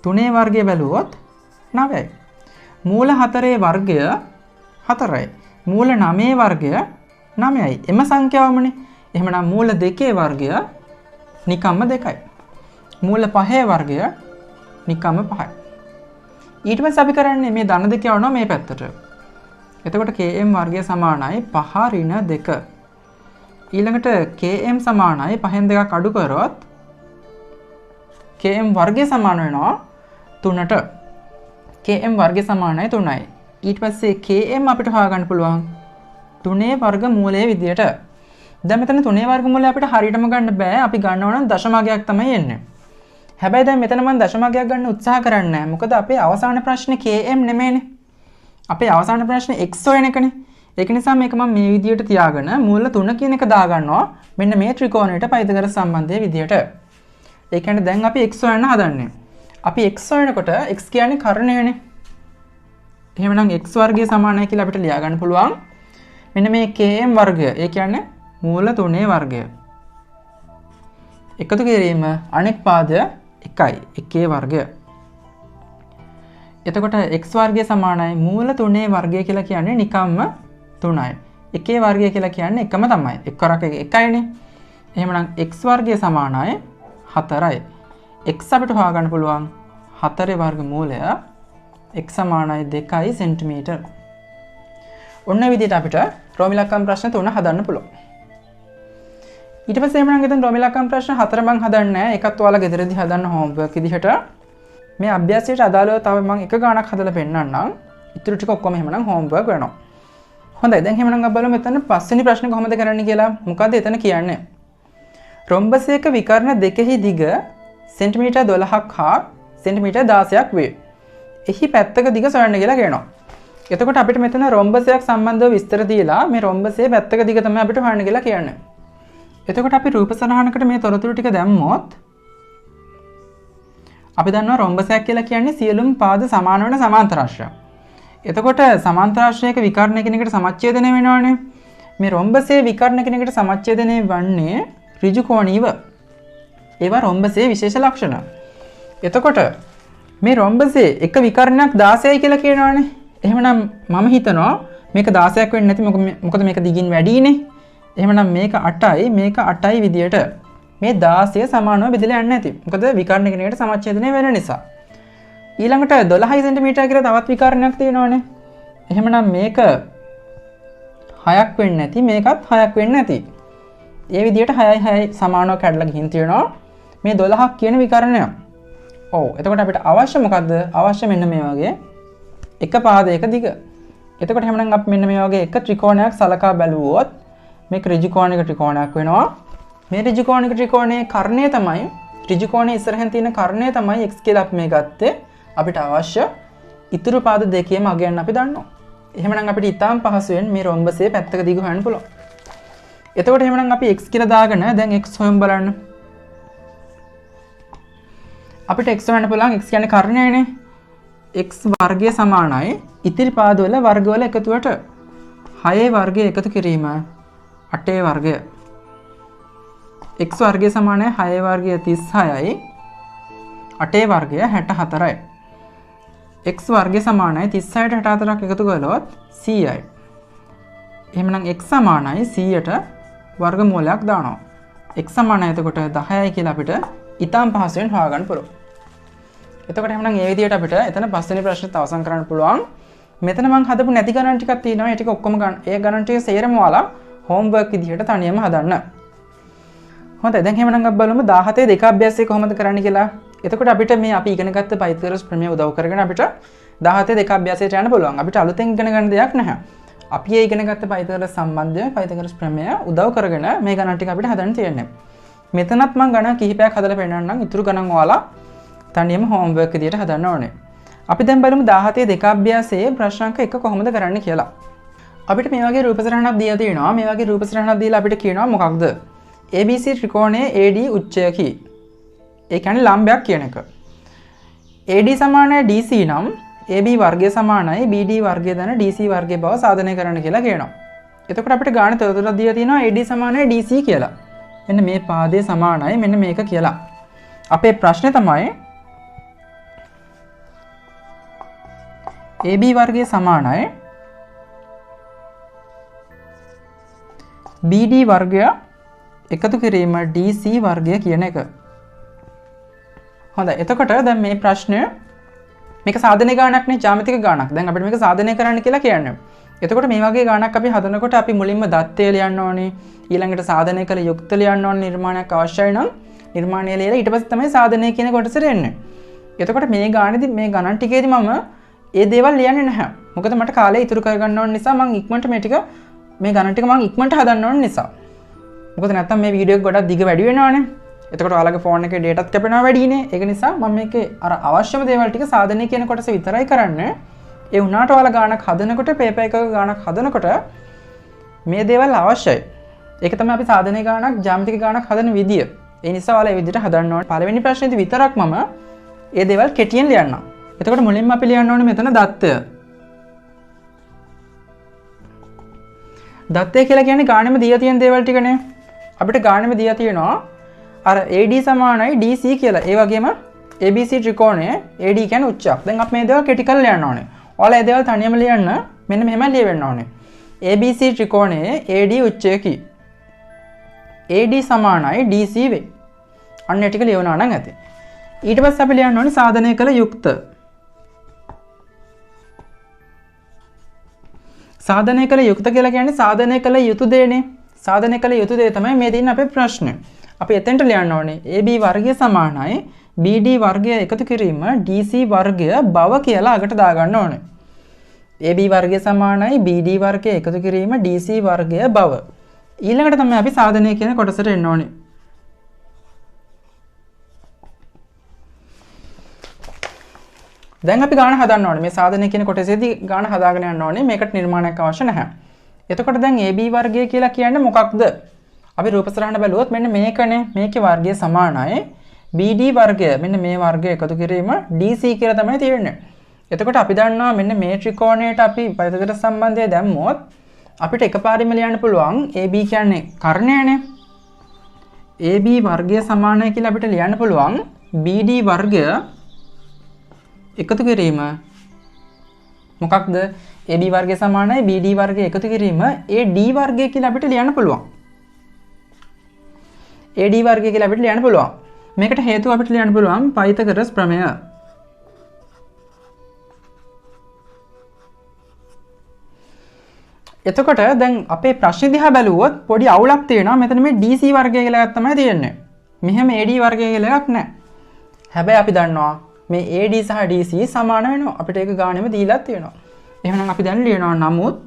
3 වර්ගය බැලුවොත් 9යි. මූල 4 වර්ගය 4යි. මූල 9 වර්ගය 9යි. එම සංඛ්‍යාවමනේ. එහෙමනම් මූල 2 වර්ගය නිකම්ම 2යි. මූල 5 වර්ගය නිකම්ම 5යි. ඊට පස්සේ අපි කරන්නේ මේ ධන දෙක යවනවා මේ පැත්තට. එතකොට km වර්ගය සමානයි 5 ඍණ 2. ඊළඟට km සමානයි 5න් 2ක් අඩු කරොත් km වර්ගය සමාන වෙනවා 3ට. km වර්ගය සමානයි 3යි. ඊට පස්සේ km අපිට හොයාගන්න පුළුවන් 3 වර්ගමූලයේ විදියට. දැන් මෙතන 3 වර්ගමූලය අපිට හරියටම ගන්න බෑ. අපි ගන්නව නම් දශමගයක් තමයි එන්නේ. හැබැයි දැන් මෙතන මම දශමගයක් ගන්න උත්සාහ කරන්නේ නැහැ. මොකද අපේ අවසාන ප්‍රශ්නේ km නෙමෙයිනේ. අපේ අවසාන ප්‍රශ්නේ x හොයන එකනේ. ඒක නිසා මේක මම මේ විදියට තියාගෙන මූල 3 කියන එක දාගන්නවා. මෙන්න මේ ත්‍රිකෝණයට පයිතගොරස් සම්බන්ධයේ විදියට. ඒ කියන්නේ දැන් අපි x හොයන්න හදන්නේ. අපි x හොයනකොට x කියන්නේ කර්ණයනේ. එහෙමනම් x වර්ගය සමානයි කියලා අපිට ලියා ගන්න පුළුවන්. මෙන්න මේ km වර්ගය. ඒ කියන්නේ මූල 3 වර්ගය. එකතු කිරීම අනෙක් පාදය 1යි. 1 වර්ගය. එතකොට x වර්ගය සමානයි මූල 3 වර්ගය කියලා කියන්නේ නිකම්ම 3යි. 1 වර්ගය කියලා කියන්නේ එකම තමයි. 1 වරක් 1යිනේ. එහෙමනම් x වර්ගය සමානයි 4යි. x අපිට හොයාගන්න පුළුවන් 4 වර්ගමූලය x සමානයි 2 cm. ඔන්න විදිහට අපිට රෝම ඉලක්කම් ප්‍රශ්න 3 හදන්න පුළුවන්. ඊට පස්සේ එහෙනම් හිතන්න රෝම ඉලක්කම් ප්‍රශ්න 4 මම හදන්නේ නැහැ. ඒකත් ඔයාලා ගෙදරදී හදන්න හෝම්වර්ක් විදිහට. මේ අභ්‍යාසයට අදාළව තව මම එක ගාණක් හදලා පෙන්නන්නම්. ඉතුරු ටික ඔක්කොම එහෙමනම් හෝම්වර්ක් වෙනවා. හොඳයි. දැන් එහෙමනම් අපි බලමු මෙතන පස්වෙනි ප්‍රශ්නේ කොහොමද කරන්නේ කියලා. මොකද්ද එතන කියන්නේ? රොම්බසයක විකර්ණ දෙකෙහි දිග සෙන්ටිමීටර් 12ක් හා සෙන්ටිමීටර් 16ක් වේ. එහි පැත්තක දිග සොයන්න කියලා කියනවා. එතකොට අපිට මෙතන රොම්බසයක් සම්බන්ධව විස්තර දීලා මේ රොම්බසයේ පැත්තක දිග තමයි අපිට හොයන්න කියලා කියන්නේ. එතකොට අපි රූප සටහනකට මේ තොරතුරු ටික දැම්මොත් අපි දන්නවා රොම්බසයක් කියලා කියන්නේ සියලුම පාද සමාන වෙන සමාන්තරාශ්‍රයක්. එතකොට සමාන්තරාශ්‍රයක විකර්ණ කෙනෙකුට සමච්ඡේදනය වෙනවනේ. මේ රොම්බසයේ විකර්ණ කෙනෙකුට සමච්ඡේදනය වන්නේ ඍජු කෝණීව. ඒවා රොම්බසයේ විශේෂ ලක්ෂණ. එතකොට මේ රොම්බසයේ එක විකර්ණයක් 16යි කියලා කියනවනේ. එහෙමනම් මම හිතනවා මේක 16ක් වෙන්නේ නැති මොකද මේක දිගින් වැඩිනේ. එහෙමනම් මේක 8යි මේක 8යි විදියට මේ 16 සමානව බෙදලා යන්නේ නැති. මොකද විකර්ණ කෙනෙකුට සමච්ඡේදනය වෙන නිසා. ඊළඟට 12 cm කියලා තවත් විකර්ණයක් තියෙනවනේ. එහෙමනම් මේක 6ක් වෙන්නේ නැති මේකත් 6ක් වෙන්නේ නැති. ඒ විදියට 6යි 6යි සමානව කැඩලා ගිහින් තියෙනවා මේ 12ක් කියන විකර්ණය. ඔව් එතකොට අපිට අවශ්‍ය මොකද්ද? අවශ්‍ය මෙන්න මේ වගේ එක පාදයක දිග. එතකොට එහෙනම් අපි මෙන්න මේ වගේ එක ත්‍රිකෝණයක් සලකා බැලුවොත් මේක ඍජු කෝණයක ත්‍රිකෝණයක් වෙනවා. මේ ඍජු කෝණයක ත්‍රිකෝණයේ කර්ණය තමයි ඍජු කෝණයේ ඉස්සරහින් තියෙන කර්ණය තමයි x කියලා අපි මේ ගත්තේ. අපිට අවශ්‍ය ඉතුරු පාද දෙකේම අගයන් අපි දන්නවා. එහෙනම් අපිට ඊටාම් පහසුවෙන් මේ රොම්බසයේ පැත්තක දිග හොයන්න පුළුවන්. එතකොට එහෙනම් අපි x කියලා දාගෙන දැන් x හොයමු බලන්න. අපිට x හොයන්න පුළුවන් x කියන්නේ කර්ණයනේ. x වර්ගය සමානයි ඉතිරි පාදවල වර්ගවල එකතුවට 6 වර්ගය එකතු කිරීම 8 වර්ගය. x වර්ගය සමානයි 6 වර්ගය 36යි 8 වර්ගය 64යි. x වර්ගය සමානයි 36ට 64ක් එකතු කළොත් 100යි. එහෙනම් x සමානයි 100ට වර්ගමූලයක් දානවා. x සමානයි එතකොට 10යි කියලා අපිට ඊටාම් පහසුවෙන් හොයාගන්න පුළුවන්. එතකොට එහෙනම් මේ විදිහට අපිට එතන පස්වෙනි ප්‍රශ්නෙත් අවසන් කරන්න පුළුවන්. මෙතන මම හදපු නැති ගණන් ටිකක් තියෙනවා. ඒ ටික ඔක්කොම ගන්න. ඒ ගණන් ටික සේරම ඔයාලා හෝම්වර්ක් විදිහට තනියම හදන්න. හොඳයි. දැන් එහෙනම් අපි බලමු 17 දෙක අභ්‍යාසය කොහොමද කරන්න කියලා. එතකොට අපිට මේ අපි ඉගෙන ගත්ත පයිතගොරස් ප්‍රමේය උදව් කරගෙන අපිට 17 දෙක අභ්‍යාසයට යන්න පුළුවන්. අපිට අලුතෙන් ඉගෙන ගන්න දෙයක් නැහැ. අපි ඒ ඉගෙන ගත්ත පයිතගොරස් සම්බන්ධය පයිතගොරස් ප්‍රමේය උදව් කරගෙන මේ ගණන් ටික අපිට හදන්න තියෙන්නේ. මෙතනත් මම ගණන් කිහිපයක් හදලා පෙන්නන්නම්. ඊටු ගණන් ඔයාලා තනියම හෝම්වර්ක් විදියට හදන්න ඕනේ. අපි දැන් බලමු 17 දෙක අභ්‍යාසයේ ප්‍රශ්න අංක 1 කොහොමද කරන්න කියලා. අපිට මේ වගේ රූප සටහනක් දීලා තියෙනවා. මේ වගේ රූප සටහනක් දීලා අපිට කියනවා මොකක්ද? ABC ත්‍රිකෝණයේ AD උච්චයකි. ඒ කියන්නේ ලම්බයක් කියන එක. AD සමානයි DC නම් AB වර්ගය සමානයි BD වර්ගය දන DC වර්ගය බව සාධනය කරන්න කියලා කියනවා. එතකොට අපිට ගාණ තොරතුරක් දීලා තියෙනවා AD සමානයි DC කියලා. මෙන්න මේ පාදයේ සමානයි මෙන්න මේක කියලා. අපේ ප්‍රශ්නේ තමයි AB වර්ගය සමානයි BD වර්ගය එකතු කිරීම DC වර්ගය කියන එක. හොඳයි. එතකොට දැන් මේ ප්‍රශ්නය මේක සාධනය ගානක් නේ ජ්‍යාමිතික ගානක්. දැන් අපිට මේක සාධනය කරන්න කියලා කියන්නේ. එතකොට මේ වගේ ගානක් අපි හදනකොට අපි මුලින්ම දත්තය ලියන්න ඕනේ. ඊළඟට සාධනය කළ යුක්ත ලියන්න ඕනේ. නිර්මාණයක් අවශ්‍යයි නම් නිර්මාණය ලියලා ඊට පස්සේ තමයි සාධනය කියන කොටසට එන්නේ. එතකොට මේ ගානේදී මේ ගණන් ටිකේදී මම ඒ දේවල් ලියන්නේ නැහැ. මොකද මට කාලය ඉතුරු කරගන්න ඕන නිසා මම ඉක්මනට මේ ටික මේ ගණන් ටික මම ඉක්මනට හදන්න ඕන නිසා. මොකද නැත්තම් මේ වීඩියෝ එක ගොඩක් දිග වැඩි වෙනවනේ. එතකොට ඔයාලගේ ෆෝන් එකේ ඩේටාත් කැපෙනවා වැඩිනේ. ඒක නිසා මම මේකේ අර අවශ්‍යම දේවල් ටික සාධනය කියන කොටස විතරයි කරන්නේ. ඒ වුණාට ඔයාලා ගාණක් හදනකොට පේපර් එකක ගාණක් හදනකොට මේ දේවල් අවශ්‍යයි. ඒක තමයි අපි සාධනය ගාණක් ජ්‍යාමිතික ගාණක් හදන විදිය. ඒ නිසා ඔයාලා මේ විදිහට හදන්න ඕනේ. පළවෙනි ප්‍රශ්නේදී විතරක් මම මේ දේවල් කෙටියෙන් ලියන්නම්. එතකොට මුලින්ම අපි ලියන්න ඕනේ මෙතන දත්තය. දත්තය කියලා කියන්නේ ගාණෙම දීලා තියෙන දේවල් ටිකනේ. අපිට ගාණෙම දීලා තියෙනවා අර AD සමානයි DC කියලා. ඒ වගේම ABC ත්‍රිකෝණයේ AD කියන්නේ උච්චයක්. දැන් අපි මේ දේවල් කෙටි කරලා ලියන්න ඕනේ. ඔයාලා මේ දේවල් තනියම ලියන්න මෙන්න මෙහෙම ලියවෙන්න ඕනේ. ABC ත්‍රිකෝණයේ AD උච්චයකි. AD සමානයි DC වේ. අන්න ඒ ටික ලියවනවා නම් ඇති. ඊට පස්සේ අපි ලියන්න ඕනේ සාධනය කළ යුක්ත. සාධනය කළ යුක්ත කියලා කියන්නේ සාධනය කළ යුතු දේනේ. සාධනය කළ යුතු දේ තමයි මේ දෙන්න අපේ ප්‍රශ්නේ. අපි එතෙන්ට ලියන්න ඕනේ AB වර්ගය සමානයි BD වර්ගය එකතු කිරීම DC වර්ගය බව කියලා අගට දාගන්න ඕනේ. AB වර්ගය සමානයි BD වර්ගය එකතු කිරීම DC වර්ගය බව. ඊළඟට තමයි අපි සාධනය කියන කොටසට එන්න ඕනේ. දැන් අපි ගාණ හදන්න ඕනේ. මේ සාධනය කියන කොටසේදී ගාණ හදාගෙන යන්න ඕනේ. මේකට නිර්මාණයක් අවශ්‍ය නැහැ. එතකොට දැන් AB වර්ගය කියලා කියන්නේ මොකක්ද? අපි රූප සටහන බැලුවොත් මෙන්න මේකනේ. මේකේ වර්ගය සමානයි BD වර්ගය. මෙන්න මේ වර්ගය එකතු කිරීම DC කියලා තමයි තියෙන්නේ. එතකොට අපි දන්නවා මෙන්න මේ ත්‍රිකෝණයට අපි පයතගත සම්බන්ධය දැම්මොත් අපිට එකපාරින්ම ලියන්න පුළුවන් AB කියන්නේ කර්ණයනේ. AB වර්ගය සමානයි කියලා අපිට ලියන්න පුළුවන් BD වර්ගය එකතු කිරීම මොකක්ද? AB වර්ගය සමානයි BD වර්ගය එකතු කිරීම AD වර්ගය කියලා අපිට ලියන්න පුළුවන්. AD වර්ගය කියලා අපිට ලියන්න පුළුවන්. මේකට හේතුව අපිට ලියන්න පුළුවන් පයිතගරස් ප්‍රමේය. එතකොට දැන් අපේ ප්‍රශ්න දිහා බැලුවොත් පොඩි අවුලක් තියෙනවා. මෙතන මේ DC වර්ගය කියලා එකක් තමයි තියෙන්නේ. මෙහෙම AD වර්ගය කියලා එකක් නැහැ. හැබැයි අපි දන්නවා මේ AD සහ DC සමාන වෙනවා. අපිට ඒක ගානෙම දීලා තියෙනවා. එහෙනම් අපි දැන් ලියනවා නමුත්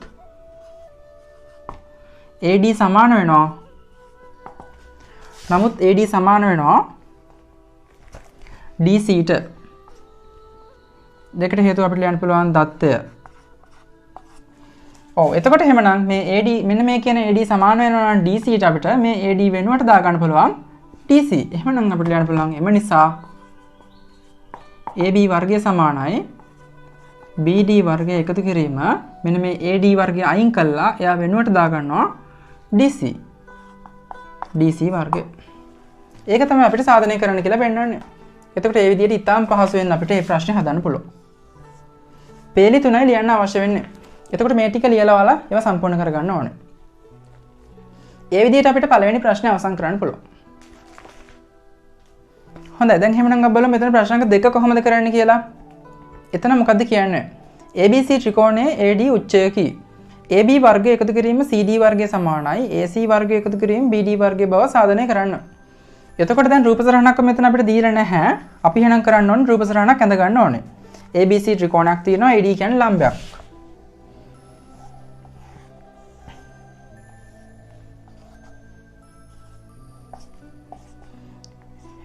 AD සමාන වෙනවා. නමුත් AD සමාන වෙනවා DC ට. දෙකට හේතුව අපිට ලියන්න පුළුවන් දත්තය. ඔව් එතකොට එහෙමනම් මේ AD මෙන්න මේ කියන AD සමාන වෙනවා නම් DC ට අපිට මේ AD වෙනුවට දා ගන්න පුළුවන් DC. එහෙමනම් අපිට ලියන්න පුළුවන් එම නිසා AB වර්ගය සමානයි BD වර්ගය එකතු කිරීම මෙන්න මේ AD වර්ගය අයින් කළා එයා වෙනුවට දා ගන්නවා DC වර්ගය. ඒක තමයි අපිට සාධනය කරන්න කියලා පෙන්නන්නේ. එතකොට මේ විදිහට ඉතාම පහසුවෙන් අපිට මේ ප්‍රශ්නේ හදන්න පුළුවන්. පේලි 3යි ලියන්න අවශ්‍ය වෙන්නේ. එතකොට මේ ටික ලියලා ඔයාලා ඒවා සම්පූර්ණ කරගන්න ඕනේ. ඒ විදිහට අපිට පළවෙනි ප්‍රශ්නේ අවසන් කරන්න පුළුවන්. හොඳයි දැන් එහෙනම් අපි බලමු මෙතන ප්‍රශ්න අංක 2 කොහොමද කරන්නේ කියලා. එතන මොකද්ද කියන්නේ? ABC ත්‍රිකෝණයේ AD උච්චයකි. AB වර්ගය එකතු කිරීම CD වර්ගය සමානයි AC වර්ගය එකතු කිරීම BD වර්ගය බව සාධනය කරන්න. එතකොට දැන් රූප සටහනක් මෙතන අපිට දීලා නැහැ. අපි එහෙනම් කරන්න ඕනේ රූප සටහනක් ඇඳ ගන්න ඕනේ. ABC ත්‍රිකෝණයක් තියෙනවා AD කියන්නේ ලම්බයක්.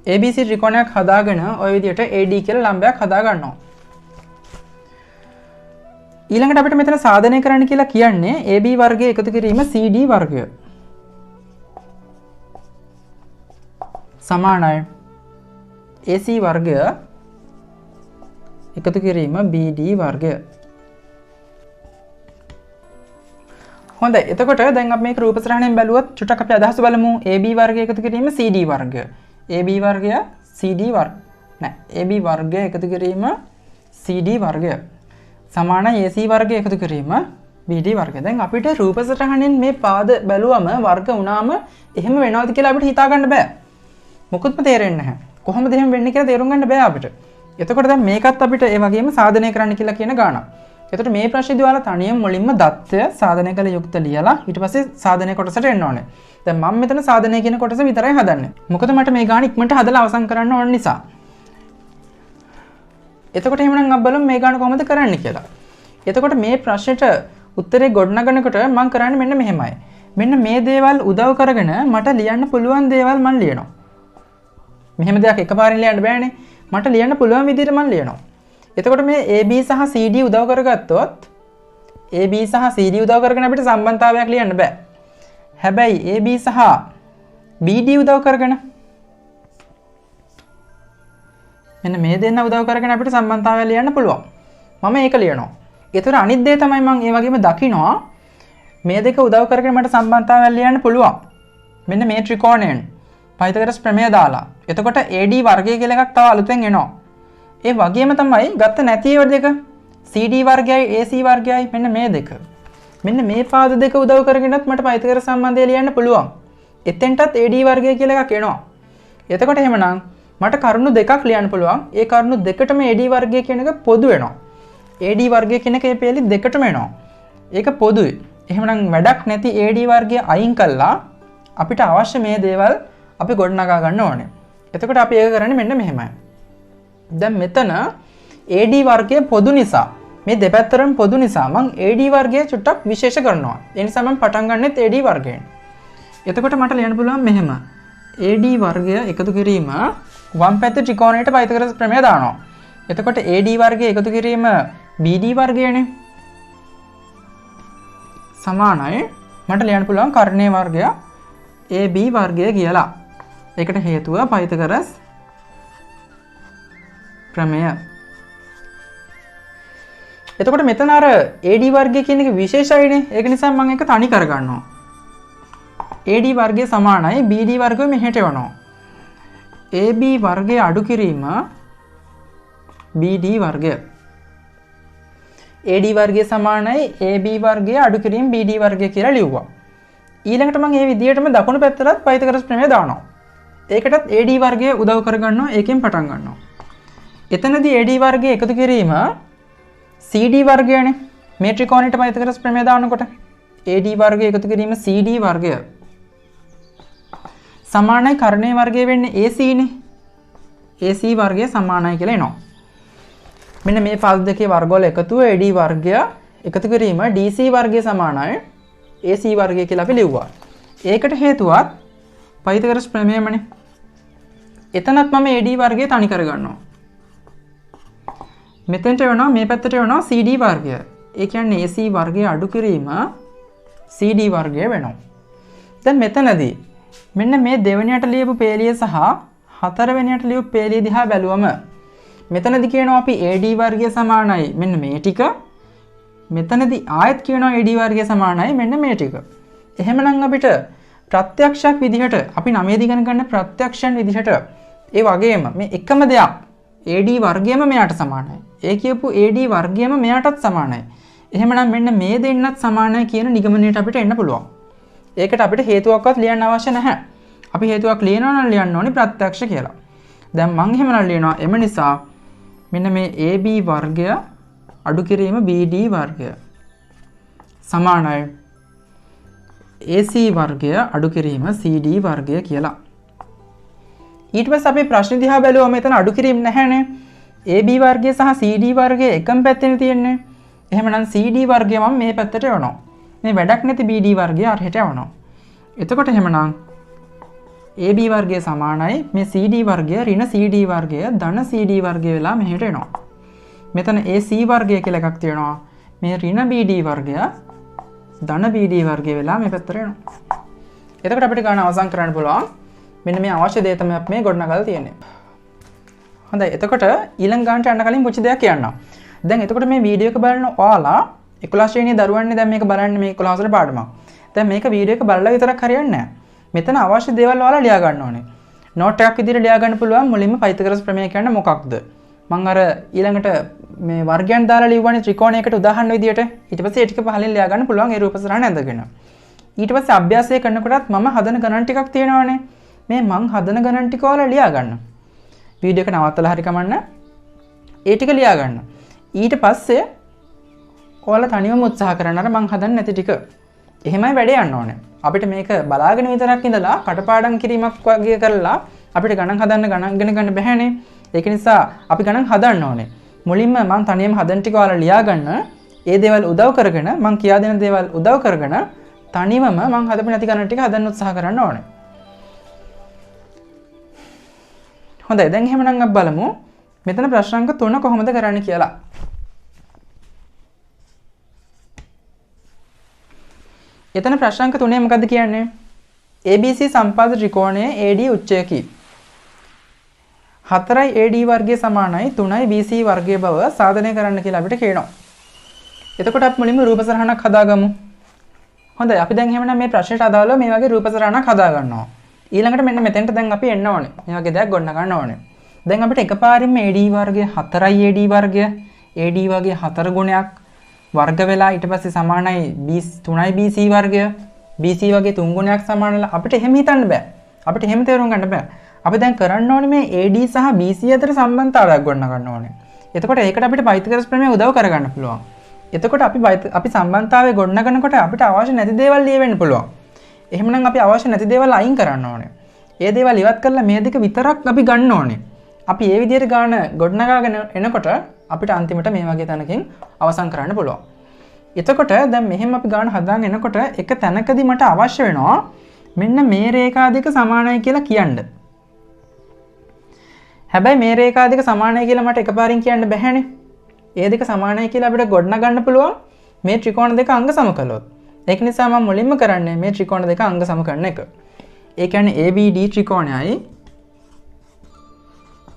ABC ත්‍රිකෝණයක් හදාගෙන ওই විදිහට AD කියලා ලම්බයක් හදා ගන්නවා. ඊළඟට අපිට මෙතන සාධනය කරන්න කියලා කියන්නේ AB වර්ගය එකතු කිරීම CD වර්ගය සමානයි AC වර්ගය එකතු කිරීම BD වර්ගය. හොඳයි එතකොට දැන් අපි මේක රූප සටහනෙන් බැලුවොත් චුට්ටක් අපි අදහස බලමු. AB වර්ගය එකතු කිරීම CD වර්ගය AB වර්ගය CD වර්ග නෑ AB වර්ගය එකතු කිරීම CD වර්ගය සමානයි AC වර්ගය එකතු කිරීම BD වර්ගය. දැන් අපිට රූප සටහනෙන් මේ පාද බැලුවම වර්ග වුණාම එහෙම වෙනවද කියලා අපිට හිතා ගන්න බෑ. මොකුත්ම තේරෙන්නේ නැහැ. කොහොමද එහෙම වෙන්නේ කියලා තේරුම් ගන්න බෑ අපිට. එතකොට දැන් මේකත් අපිට ඒ වගේම සාධනය කරන්න කියලා කියන ගාණක්. එතකොට මේ ප්‍රශ්නේදී ඔයාලා තනියම මුලින්ම දත්තය සාධනය කළ යුක්ත ලියලා ඊට පස්සේ සාධනය කොටසට එන්න ඕනේ. දැන් මම මෙතන සාධනය කියන කොටස විතරයි හදන්නේ. මොකද මට මේ ගාණ ඉක්මනට හදලා අවසන් කරන්න ඕන නිසා. එතකොට එහෙනම් අපි බලමු මේ ගාන කොහොමද කරන්න කියලා. එතකොට මේ ප්‍රශ්නෙට උත්තරේ ගොඩනගනකොට මම කරන්නේ මෙන්න මෙහෙමයි. මෙන්න මේ දේවල් උදව් කරගෙන මට ලියන්න පුළුවන් දේවල් මම ලියනවා. මෙහෙම දෙයක් එකපාරින් ලියන්න බෑනේ. මට ලියන්න පුළුවන් විදිහට මම ලියනවා. එතකොට මේ AB සහ CD උදව් කරගත්තොත් AB සහ CD උදව් කරගෙන අපිට සම්බන්ධතාවයක් ලියන්න බෑ. හැබැයි AB සහ BD උදව් කරගෙන මෙන්න මේ දෙන්න උදව් කරගෙන අපිට සම්බන්ධතාවය ලියන්න පුළුවන්. මම ඒක ලියනවා. ඒතර අනිත් දේ තමයි මම ඒ වගේම දකිනවා මේ දෙක උදව් කරගෙන මට සම්බන්ධතාවය ලියන්න පුළුවන්. මෙන්න මේ ත්‍රිකෝණයෙන් පයිතගොරස් ප්‍රමේය දාලා. එතකොට AD වර්ගය කියලා එකක් තව අලුතෙන් එනවා. ඒ වගේම තමයි ගත්ත නැති ඒවා දෙක CD වර්ගයයි AC වර්ගයයි මෙන්න මේ දෙක. මෙන්න මේ පාද දෙක උදව් කරගෙනත් මට පයිතගොරස් සම්බන්ධය ලියන්න පුළුවන්. එතෙන්ටත් AD වර්ගය කියලා එකක් එනවා. එතකොට එහෙමනම් මට කරුණු දෙකක් ලියන්න පුළුවන්. ඒ කරුණු දෙකටම AD වර්ගය කියන එක පොදු වෙනවා. AD වර්ගය කියන එකේ පෙළි දෙකටම එනවා. ඒක පොදුයි. එහෙමනම් වැඩක් නැති AD වර්ගය අයින් කළා අපිට අවශ්‍ය මේ දේවල් අපි ගොඩනගා ගන්න ඕනේ. එතකොට අපි ඒක කරන්නේ මෙන්න මෙහෙමයි. දැන් මෙතන AD වර්ගය පොදු නිසා මේ දෙපැත්තරම පොදු නිසා මම AD වර්ගය චුට්ටක් විශේෂ කරනවා. ඒ නිසා මම පටන් ගන්නෙත් AD වර්ගයෙන්. එතකොට මට ලියන්න පුළුවන් මෙහෙම. AD වර්ගය එකතු කිරීම වම් පැත්තේ ත්‍රිකෝණයට පයිතගොරස් ප්‍රමේය දානවා. එතකොට AD වර්ගය එකතු කිරීම BD වර්ගයනේ. සමානයි මට ලියන්න පුළුවන් කර්ණීය වර්ගය AB වර්ගය කියලා. ඒකට හේතුව පයිතගොරස් ප්‍රමේය. එතකොට මෙතන අර AD වර්ගය කියන එක විශේෂයිනේ. ඒක නිසා මම ඒක තනි කර ගන්නවා. AD වර්ගය සමානයි BD වර්ගය මෙහෙට යවනවා. AB වර්ගය අඩු කිරීම BD වර්ගය. AD වර්ගය සමානයි AB වර්ගය අඩු කිරීම BD වර්ගය කියලා ලිව්වා. ඊළඟට මම මේ විදිහටම දකුණු පැත්තටත් පයිතගොරස් ප්‍රමේය දානවා. ඒකටත් AD වර්ගය උදව් කරගන්නවා. ඒකෙන් පටන් ගන්නවා. එතනදී AD වර්ගය එකතු කිරීම CD වර්ගයනේ. මේ ත්‍රිකෝණයට පයිතගොරස් ප්‍රමේය දානකොට AD වර්ගය එකතු කිරීම CD වර්ගය සමානයි කර්ණීය වර්ගය වෙන්නේ AC නේ. AC වර්ගය සමානයි කියලා එනවා. මෙන්න මේ පද දෙකේ වර්ගවල එකතුව AD වර්ගය එකතු කිරීම DC වර්ගය සමානයි AC වර්ගය කියලා අපි ලිව්වා. ඒකට හේතුවත් පයිතගොරස් ප්‍රමේයමනේ. එතනත් මම AD වර්ගය තනි කරගන්නවා. මෙතෙන්ට වෙනවා මේ පැත්තට වෙනවා CD වර්ගය. ඒ කියන්නේ AC වර්ගය අඩු කිරීම CD වර්ගය වෙනවා. දැන් මෙතනදී මෙන්න මේ දෙවෙනියට ලියපු පේලිය සහ හතරවෙනියට ලියපු පේලිය දිහා බැලුවම මෙතනදී කියනවා අපි AD වර්ගය සමානයි මෙන්න මේ ටික. මෙතනදී ආයෙත් කියනවා AD වර්ගය සමානයි මෙන්න මේ ටික. එහෙමනම් අපිට ප්‍රත්‍යක්ෂයක් විදිහට අපි 9 දිගන ගන්න ප්‍රත්‍යක්ෂයන් විදිහට ඒ වගේම මේ එකම දෙයක් AD වර්ගයම මෙයාට සමානයි. ඒ කියපු AD වර්ගයම මෙයාටත් සමානයි. එහෙමනම් මෙන්න මේ දෙන්නත් සමානයි කියන නිගමනයට අපිට එන්න පුළුවන්. ඒකට අපිට හේතුවක්වත් ලියන්න අවශ්‍ය නැහැ. අපි හේතුවක් ලියනවා නම් ලියන්න ඕනේ ප්‍රත්‍යක්ෂ කියලා. දැන් මම එහෙමනම් ලියනවා එම නිසා මෙන්න මේ AB වර්ගය අඩු කිරීම BD වර්ගය සමානයි AC වර්ගය අඩු කිරීම CD වර්ගය කියලා. ඊට පස්සේ අපි ප්‍රශ්න දිහා බැලුවම එතන අඩු කිරීම නැහැනේ. AB වර්ගය සහ CD වර්ගය එකම පැත්තේ තියෙන්නේ. එහෙමනම් CD වර්ගය මම මේ පැත්තට යවනවා. මේ වැඩක් නැති BD වර්ගය අරහෙට යවනවා. එතකොට එහෙමනම් AB වර්ගය සමානයි මේ CD වර්ගය ඍණ CD වර්ගය ධන CD වර්ගය වෙලා මෙහෙට එනවා. මෙතන AC වර්ගය කියලා එකක් තියෙනවා. මේ ඍණ BD වර්ගය ධන BD වර්ගය වෙලා මේ පැත්තට එනවා. එතකොට අපිට ගන්න අවසන් කරන්න පුළුවන්. මෙන්න මේ අවශ්‍ය දේ තමයි අපි මේ ගොඩනගලා තියෙන්නේ. හොඳයි. එතකොට ඊළඟ ගානට යන්න කලින් පුංචි දෙයක් කියන්නම්. දැන් එතකොට මේ වීඩියෝ එක බලන ඔයාලා 11 ශ්‍රේණියේ දරුවන්නේ දැන් මේක බලන්නේ මේ 11 වසරේ පාඩමක්. දැන් මේක වීඩියෝ එක බලලා විතරක් හරියන්නේ නැහැ. මෙතන අවශ්‍ය දේවල් ඔයාලා ලියා ගන්න ඕනේ. නෝට් එකක් විදිහට ලියා ගන්න පුළුවන් මුලින්ම පයිතගොරස් ප්‍රමේය කියන්නේ මොකක්ද? මම අර ඊළඟට මේ වර්ගයන් දාලා ලියවන්නේ ත්‍රිකෝණයකට උදාහරණ විදිහට. ඊට පස්සේ ඒ ටික පහලින් ලියා ගන්න පුළුවන් ඒ රූපසරහන ඇඳගෙන. ඊට පස්සේ අභ්‍යාසය කරනකොටත් මම හදන ගණන් ටිකක් තියෙනවානේ. මේ මං හදන ගණන් ටික ඔයාලා ලියා ගන්න. වීඩියෝ එක නවත්තලා හරි කමන්න. ඒ ටික ලියා ගන්න. ඊට පස්සේ ඔයාලා තනියම උත්සාහ කරන්න අර මං හදන්න නැති ටික. එහෙමයි වැඩේ යන්න ඕනේ. අපිට මේක බලාගෙන විතරක් ඉඳලා කටපාඩම් කිරීමක් වගේ කරලා අපිට ගණන් හදන්න ගණන් ඉගෙන ගන්න බැහැනේ. ඒක නිසා අපි ගණන් හදන්න ඕනේ. මුලින්ම මම තනියම හදන ටික ඔයාලා ලියා ගන්න. ඒ දේවල් උදව් කරගෙන මම කියා දෙන දේවල් උදව් කරගෙන තනියම මම හදපු නැති ගණන් ටික හදන්න උත්සාහ කරන්න ඕනේ. හොඳයි දැන් එහෙමනම් අපි බලමු මෙතන ප්‍රශ්නාංක 3 කොහොමද කරන්නේ කියලා. එතන ප්‍රශ්නාංක 3 මොකද්ද කියන්නේ? ABC සම්පාද ත්‍රිකෝණයේ AD උච්චයකි. 4යි AD වර්ගය සමානයි 3යි BC වර්ගය බව සාධනය කරන්න කියලා අපිට කියනවා. එතකොට අපි මුලින්ම රූප සරහනක් හදාගමු. හොඳයි අපි දැන් එහෙමනම් මේ ප්‍රශ්නෙට අදාළව මේ වගේ රූප සරහනක් හදා ගන්නවා. ඊළඟට මෙන්න මෙතෙන්ට දැන් අපි එන්න ඕනේ. මේ වගේ දෙයක් ගොඩ ගන්න ඕනේ. දැන් අපිට එකපාරින්ම AD වර්ගය 4යි AD වර්ගය AD වර්ගය 4 ගුණයක් වර්ග වෙලා ඊට පස්සේ සමානයි 3යි BC වර්ගය BC වගේ 3 ගුණයක් සමානලා අපිට එහෙම හිතන්න බෑ. අපිට එහෙම තේරුම් ගන්න බෑ. අපි දැන් කරන්න ඕනේ මේ AD සහ BC අතර සම්බන්ධතාවයක් ගොඩ ගන්න ඕනේ. එතකොට ඒකට අපිට පයිතගොරස් ප්‍රමේය උදව් කරගන්න පුළුවන්. එතකොට අපි සම්බන්ධතාවය ගොඩනගනකොට අපිට අවශ්‍ය නැති දේවල් ලියවෙන්න පුළුවන්. එහෙමනම් අපි අවශ්‍ය නැති දේවල් අයින් කරන්න ඕනේ. ඒ දේවල් ඉවත් කරලා මේ දෙක විතරක් අපි ගන්න ඕනේ. අපි මේ විදිහට ගාන ගොඩනගාගෙන එනකොට අපිට අන්තිමට මේ වගේ තැනකින් අවසන් කරන්න පුළුවන්. එතකොට දැන් මෙහෙම අපි ගාන හදාගෙන එනකොට එක තැනකදී මට අවශ්‍ය වෙනවා මෙන්න මේ රේඛා දෙක සමානයි කියලා කියන්න. හැබැයි මේ රේඛා දෙක සමානයි කියලා මට එකපාරින් කියන්න බැහැනේ. ඒ දෙක සමානයි කියලා අපිට ගොඩනගන්න පුළුවන් මේ ත්‍රිකෝණ දෙක අංග සම කළොත්. ඒක නිසා මම මුලින්ම කරන්නේ මේ ත්‍රිකෝණ දෙක අංග සම කරන එක. ඒ කියන්නේ ABD ත්‍රිකෝණයයි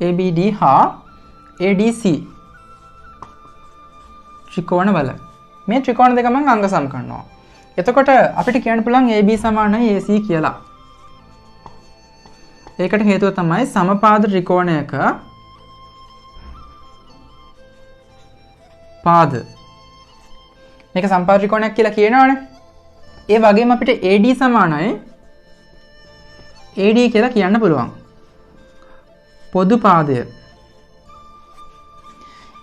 ABD හා ADC ත්‍රිකෝණ වල මේ ත්‍රිකෝණ දෙක මම අංග සම කරනවා. එතකොට අපිට කියන්න පුළුවන් AB සමානයි AC කියලා. ඒකට හේතුව තමයි සමපාද ත්‍රිකෝණයක පාද. මේක සමපාද ත්‍රිකෝණයක් කියලා කියනවනේ. ඒ වගේම අපිට AD සමානයි AD කියලා කියන්න පුළුවන්. පොදු පාදය.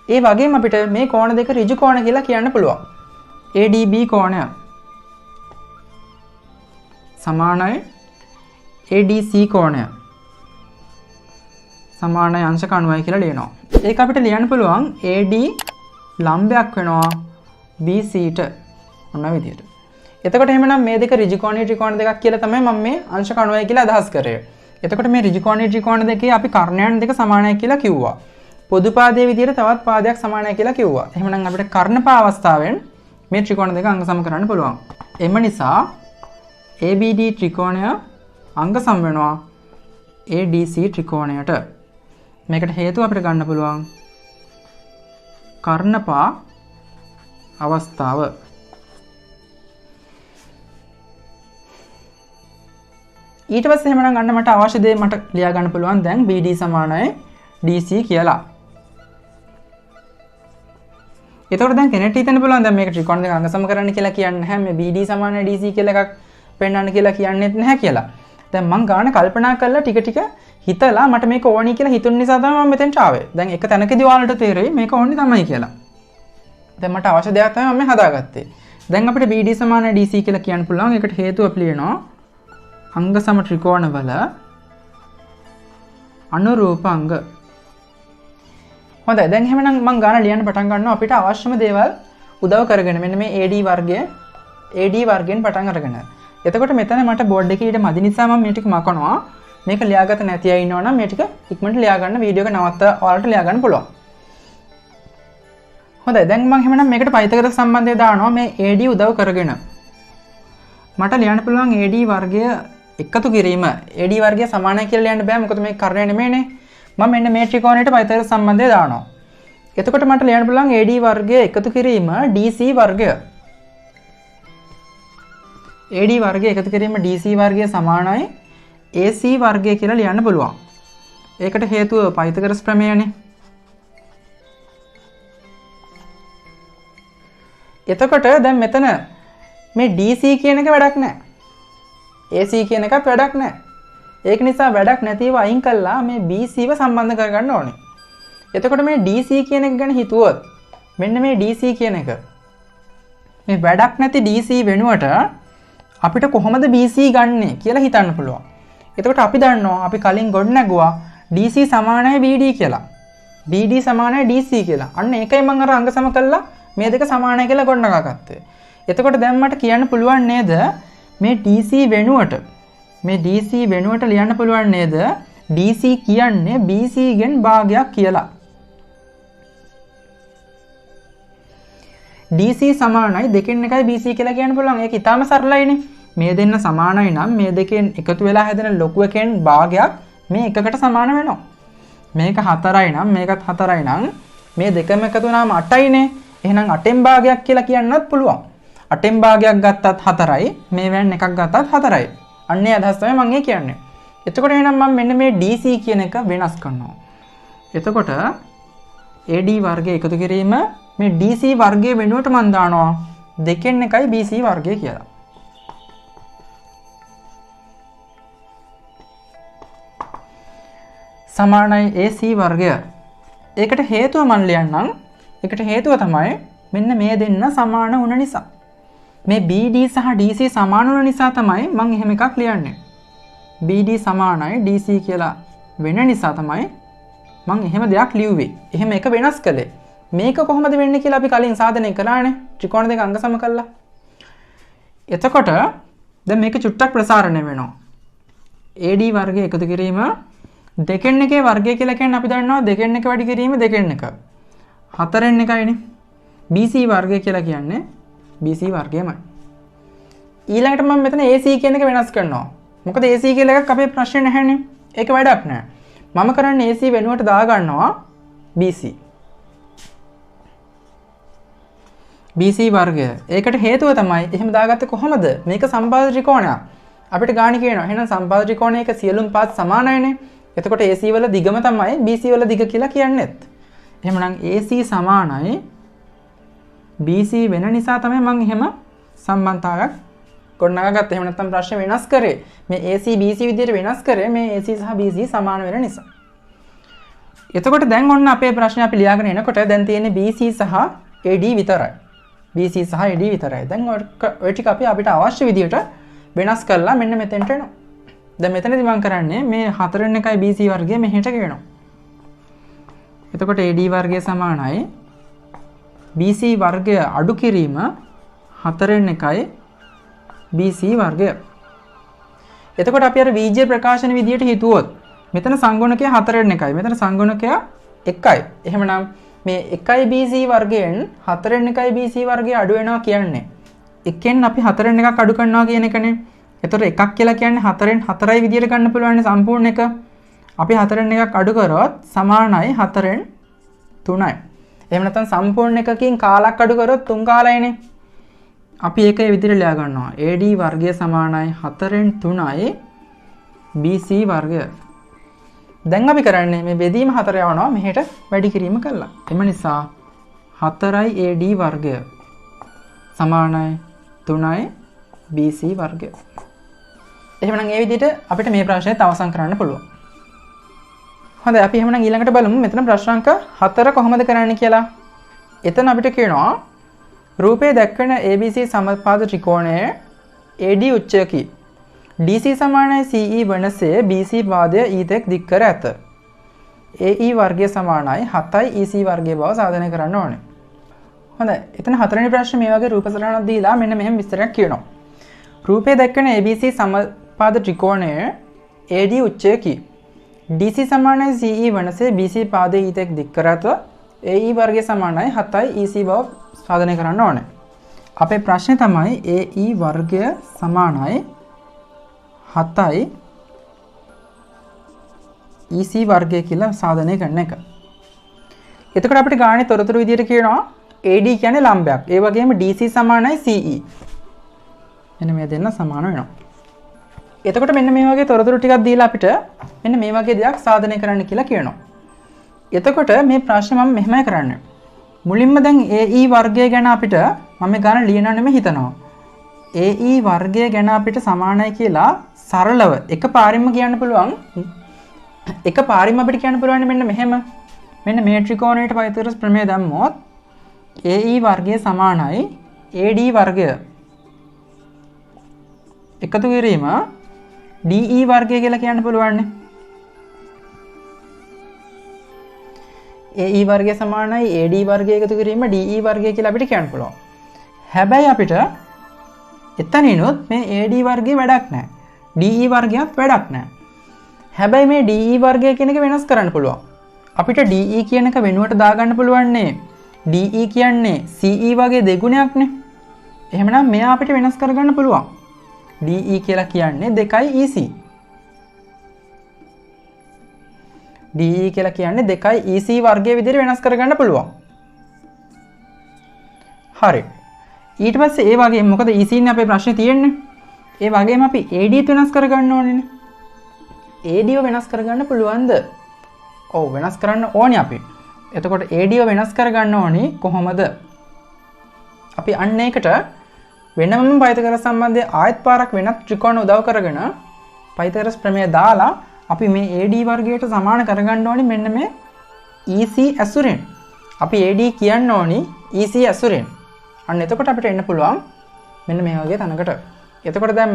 ඒ වගේම අපිට මේ කෝණ දෙක ඍජු කෝණ කියලා කියන්න පුළුවන්. ADB කෝණය සමානයි ADC කෝණය සමානයි අංශක 90යි කියලා ලියනවා. ඒක අපිට ලියන්න පුළුවන් AD ලම්බයක් වෙනවා BCට ඔන්න විදියට. එතකොට එහෙමනම් මේ දෙක ඍජු කෝණීය ත්‍රිකෝණ දෙකක් කියලා තමයි මම මේ අංශක 90යි කියලා අදහස් කරේ. එතකොට මේ ඍජු කෝණීය ත්‍රිකෝණ දෙකේ අපි කර්ණයන් දෙක සමානයි කියලා කිව්වා. පොදු පාදයේ විදියට තවත් පාදයක් සමානයි කියලා කිව්වා. එහෙමනම් අපිට කර්ණපා අවස්ථාවෙන් මේ ත්‍රිකෝණ දෙක අංග සම කරන්න පුළුවන්. එම නිසා ABD ත්‍රිකෝණය අංග සම වෙනවා ADC ත්‍රිකෝණයට. මේකට හේතුව අපිට ගන්න පුළුවන් කර්ණපා අවස්ථාව. ඊට පස්සේ එහෙමනම් ගන්න මට අවශ්‍ය දේ මට ලියා ගන්න පුළුවන් දැන් BD සමානයි DC කියලා. එතකොට දැන් කෙනෙක්ට හිතන්න පුළුවන් දැන් මේක ත්‍රිකෝණ දෙක අංග සම කරන්න කියලා කියන්නේ නැහැ මේ BD සමානයි DC කියලා එකක් පෙන්වන්න කියලා කියන්නේත් නැහැ කියලා. දැන් මම ගාන කල්පනා කරලා ටික ටික හිතලා මට මේක ඕනි කියලා හිතුන නිසා තමයි මම මෙතෙන්ට ආවේ. දැන් එක තැනකදී ඔයාලට තේරෙයි මේක ඕනි තමයි කියලා. දැන් මට අවශ්‍ය දෙයක් තමයි මම හදාගත්තේ. දැන් අපිට BD සමානයි DC කියලා කියන්න පුළුවන්. ඒකට හේතුව අපි ලියනවා අංග සම ත්‍රිකෝණවල අනුරූප අංග. හොඳයි දැන් එහෙමනම් මම ගාන ලියන්න පටන් ගන්නවා අපිට අවශ්‍යම දේවල් උදව් කරගෙන මෙන්න මේ AD වර්ගයෙන් පටන් අරගෙන. එතකොට මෙතන මට බෝඩ් එකේ ඊට මදි නිසා මම මේ ටික මකනවා. මේක ලියාගත නැති අය ඉන්නවනම් මේ ටික ඉක්මනට ලියා ගන්න වීඩියෝ එක නවත්ත ඔයාලට ලියා ගන්න පුළුවන්. හොඳයි දැන් මම එහෙමනම් මේකට පයිතගොරස් සම්බන්ධය දානවා මේ AD උදව් කරගෙන. මට ලියන්න පුළුවන් AD වර්ගය එකතු කිරීම AD වර්ගය සමානයි කියලා ලියන්න බෑ මොකද මේ කර්ණය නෙමෙයිනේ. මම මෙන්න මේ ත්‍රිකෝණයට පයිතගොරස් සම්බන්ධය දානවා. එතකොට මට ලියන්න පුළුවන් AD වර්ගය එකතු කිරීම DC වර්ගය. AD වර්ගය එකතු කිරීම DC වර්ගය සමානයි AC වර්ගය කියලා ලියන්න පුළුවන්. ඒකට හේතුව පයිතගොරස් ප්‍රමේයනේ. එතකොට දැන් මෙතන මේ DC කියන එක වැඩක් නැහැ. AC කියන එකත් වැඩක් නැහැ. ඒක නිසා වැඩක් නැතිව අයින් කළා මේ BCව සම්බන්ධ කරගන්න ඕනේ. එතකොට මේ DC කියන එක ගැන හිතුවොත් මෙන්න මේ DC කියන එක මේ වැඩක් නැති DC වෙනුවට අපිට කොහොමද BC ගන්නෙ කියලා හිතන්න පුළුවන්. එතකොට අපි දන්නවා අපි කලින් ගොඩ නැගුවා DC සමානයි BD කියලා. BD සමානයි DC කියලා. අන්න ඒකයි මම අර අංග සම කළා මේ දෙක සමානයි කියලා ගොඩනගා ගත්තේ. එතකොට දැන් මට කියන්න පුළුවන් නේද මේ DC වෙනුවට ලියන්න පුළුවන් නේද DC කියන්නේ BC ගෙන් භාගයක් කියලා. DC සමානයි දෙකෙන් එකයි BC කියලා කියන්න පුළුවන්. ඒක ඊටාම සරලයිනේ. මේ දෙන්න සමානයි නම් මේ දෙකෙන් එකතු වෙලා හැදෙන ලොකු එකෙන් භාගයක් මේ එකකට සමාන වෙනවා. මේක 4යි නම් මේකත් 4යි නම් මේ දෙකම එකතු වුණාම 8යිනේ. එහෙනම් 8න් භාගයක් කියලා කියන්නත් පුළුවන්. 8න් භාගයක් ගත්තත් 4යි, මේ වෙන එකක් ගත්තත් 4යි. අන්නේ අදහස් තමයි මම කියන්නේ. එතකොට එහෙනම් මම මෙන්න මේ DC කියන එක වෙනස් කරනවා. එතකොට AD වර්ගය එකතු කිරීම මේ DC වර්ගයේ වෙනුවට මම දානවා දෙකෙන් එකයි BC වර්ගය කියලා. සමානයි AC වර්ගය. ඒකට හේතුව මම ලියන්නම්. ඒකට හේතුව තමයි මෙන්න මේ දෙන්න සමාන වුණ නිසා. මේ BD සහ DC සමාන වුණ නිසා තමයි මම එහෙම එකක් ලියන්නේ. BD සමානයි DC කියලා වෙන නිසා තමයි මම එහෙම දෙයක් ලියුවේ. එහෙම එක වෙනස් කළේ. මේක කොහොමද වෙන්නේ කියලා අපි කලින් සාධනය කළානේ. ත්‍රිකෝණ දෙක අංග සම කළා. එතකොට දැන් මේක චුට්ටක් ප්‍රසාරණය වෙනවා. AD වර්ගය එකතු කිරීම දෙකෙන් එකේ වර්ගය කියලා කියන්නේ අපි දන්නවා දෙකෙන් එක වැඩි කිරීම දෙකෙන් එක. 4න් එකයිනේ. BC වර්ගය කියලා කියන්නේ BC වර්ගයමයි. ඊළඟට මම මෙතන AC කියන එක වෙනස් කරනවා. මොකද AC කියලා එකක් අපේ ප්‍රශ්නේ නැහැනේ. ඒක වැඩක් නෑ. මම කරන්නේ AC වෙනුවට දා ගන්නවා BC. BC වර්ගය. ඒකට හේතුව තමයි එහෙම දාගත්තේ කොහොමද? මේක සම්පාද ත්‍රිකෝණයක්. අපිට ගාණි කියනවා. එහෙනම් සම්පාද ත්‍රිකෝණයක සියලුම පාත් සමානයිනේ. එතකොට AC වල දිගම තමයි BC වල දිග කියලා කියන්නේත්. එහෙමනම් AC සමානයි BC වෙන නිසා තමයි මම එහෙම සම්බන්ධතාවයක් ගොඩනගා ගත්තේ. එහෙම නැත්නම් ප්‍රශ්න වෙනස් කරේ. මේ AC BC විදිහට වෙනස් කරේ මේ AC සහ BC සමාන වෙන නිසා. එතකොට දැන් ඔන්න අපේ ප්‍රශ්නේ අපි ලියාගෙන එනකොට දැන් තියෙන්නේ BC සහ AD විතරයි. BC සහ AD විතරයි. දැන් ඔය ටික අපි අපිට අවශ්‍ය විදිහට වෙනස් කරලා මෙන්න මෙතෙන්ට එනවා. දැන් මෙතනදී මම කරන්නේ මේ 4න් එකයි BC වර්ගය මෙහෙට ගෙනවා. එතකොට AD වර්ගය සමානයි BC වර්ගය අඩු කිරීම 4න් එකයි BC වර්ගය. එතකොට අපි අර VJ ප්‍රකාශන විදියට හිතුවොත් මෙතන සංගුණකය 4න් එකයි. මෙතන සංගුණකය 1යි. එහෙමනම් මේ 1යි BC වර්ගයෙන් 4න් එකයි BC වර්ගය අඩු වෙනවා කියන්නේ එකෙන් අපි 4න් එකක් අඩු කරනවා කියන එකනේ. එතකොට එකක් කියලා කියන්නේ 4න් 4යි විදියට ගන්න පුළුවන් සම්පූර්ණ එක. අපි 4න් එකක් අඩු කරොත් සමානයි 4න් 3යි. එහෙම නැත්නම් සම්පූර්ණ එකකින් කාලක් අඩු කරොත් 3 කාලයනේ. අපි ඒක ඒ විදිහට ලියා ගන්නවා. AD වර්ගය සමානයි 4න් 3යි BC වර්ගය. දැන් අපි කරන්නේ මේ බෙදීම 4 යවනවා මෙහෙට වැඩි කිරීම කළා. එම නිසා 4යි AD වර්ගය සමානයි 3යි BC වර්ගය. එහෙමනම් ඒ විදිහට අපිට මේ ප්‍රශ්නයත් අවසන් කරන්න පුළුවන්. හොඳයි අපි එහෙමනම් ඊළඟට බලමු මෙතන ප්‍රශ්න අංක 4 කොහොමද කරන්නේ කියලා. එතන අපිට කියනවා රූපයේ දැක්වෙන ABC සමපාද ත්‍රිකෝණයේ AD උච්චයකි. DC සමානයි CE වනසේ BC පාදය ඊතෙක් දික් කර ඇත. AE වර්ගය සමානයි 7යි EC වර්ගය බව සාධනය කරන්න ඕනේ. හොඳයි. එතන හතරවෙනි ප්‍රශ්නේ මේ වගේ රූප සටහනක් දීලා මෙන්න මෙහෙම විස්තරයක් කියනවා. රූපයේ දැක්වෙන ABC සමපාද ත්‍රිකෝණයේ AD උච්චයකි. DC සමානයි CE වනසේ BC පාදයේ ඊතෙක් දික් කර ඇත. AE වර්ගය සමානයි 7යි EC බව සාධනය කරන්න ඕනේ. අපේ ප්‍රශ්නේ තමයි AE වර්ගය සමානයි 7යි EC වර්ගය කියලා සාධනය කරන එක. එතකොට අපිට ගානේ තොරතුරු විදියට කියනවා AD කියන්නේ ලම්බයක්. ඒ වගේම DC සමානයි CE. මෙන්න මේ දෙන්න සමාන වෙනවා. එතකොට මෙන්න මේ වගේ තොරතුරු ටිකක් දීලා අපිට මෙන්න මේ වගේ දෙයක් සාධනය කරන්න කියලා කියනවා. එතකොට මේ ප්‍රශ්නේ මම මෙහෙමයි කරන්නේ. මුලින්ම දැන් AE වර්ගය ගැන අපිට මම ගාන ලියනවා නෙමෙයි හිතනවා. AE වර්ගය ගැන අපිට සමානයි කියලා සරලව එකපාරින්ම කියන්න පුළුවන්. එකපාරින්ම අපිට කියන්න පුළුවන් මෙන්න මෙහෙම. මෙන්න මේ ත්‍රිකෝණයට පයිතගොරස් ප්‍රමේය දැම්මොත් AE වර්ගය සමානයි AD වර්ගය එකතු කිරීම DE වර්ගය කියලා කියන්න පුළුවන්. AE වර්ගය සමානයි AD වර්ගය එකතු කිරීම DE වර්ගය කියලා අපිට කියන්න පුළුවන්. හැබැයි අපිට එතනිනුත් මේ AD වර්ගයේ වැඩක් නැහැ. DE වර්ගයත් වැඩක් නැහැ. හැබැයි මේ DE වර්ගය කියන එක වෙනස් කරන්න පුළුවන්. අපිට DE කියන එක වෙනුවට දාගන්න පුළුවන් නේ DE කියන්නේ CE වගේ දෙගුණයක්නේ. එහෙමනම් මෙයා අපිට වෙනස් කරගන්න පුළුවන්. DE කියලා කියන්නේ 2යි EC. DE කියලා කියන්නේ 2යි EC වර්ගයේ විදිහට වෙනස් කරගන්න පුළුවන්. හරි. ඊට පස්සේ ඒ වගේම මොකද EC නේ අපේ ප්‍රශ්නේ තියෙන්නේ. ඒ වගේම අපි AD වෙනස් කරගන්න ඕනේනේ. AD වෙනස් කරගන්න පුළුවන්ද? ඔව් වෙනස් කරන්න ඕනේ අපි. එතකොට AD වෙනස් කරගන්න ඕනේ කොහොමද? අපි අන්න ඒකට වෙනම පයිතගොරස් සම්බන්ධය ආයත් පාරක් වෙනත් ත්‍රිකෝණ උදව් කරගෙන පයිතගොරස් ප්‍රමේය දාලා අපි මේ AD වර්ගයට සමාන කරගන්න ඕනේ මෙන්න මේ EC ඇසුරෙන්. අපි AD කියන්න ඕනේ EC ඇසුරෙන්. අන්න එතකොට අපිට එන්න පුළුවන් මෙන්න මේ වගේ තැනකට. එතකොට දැන්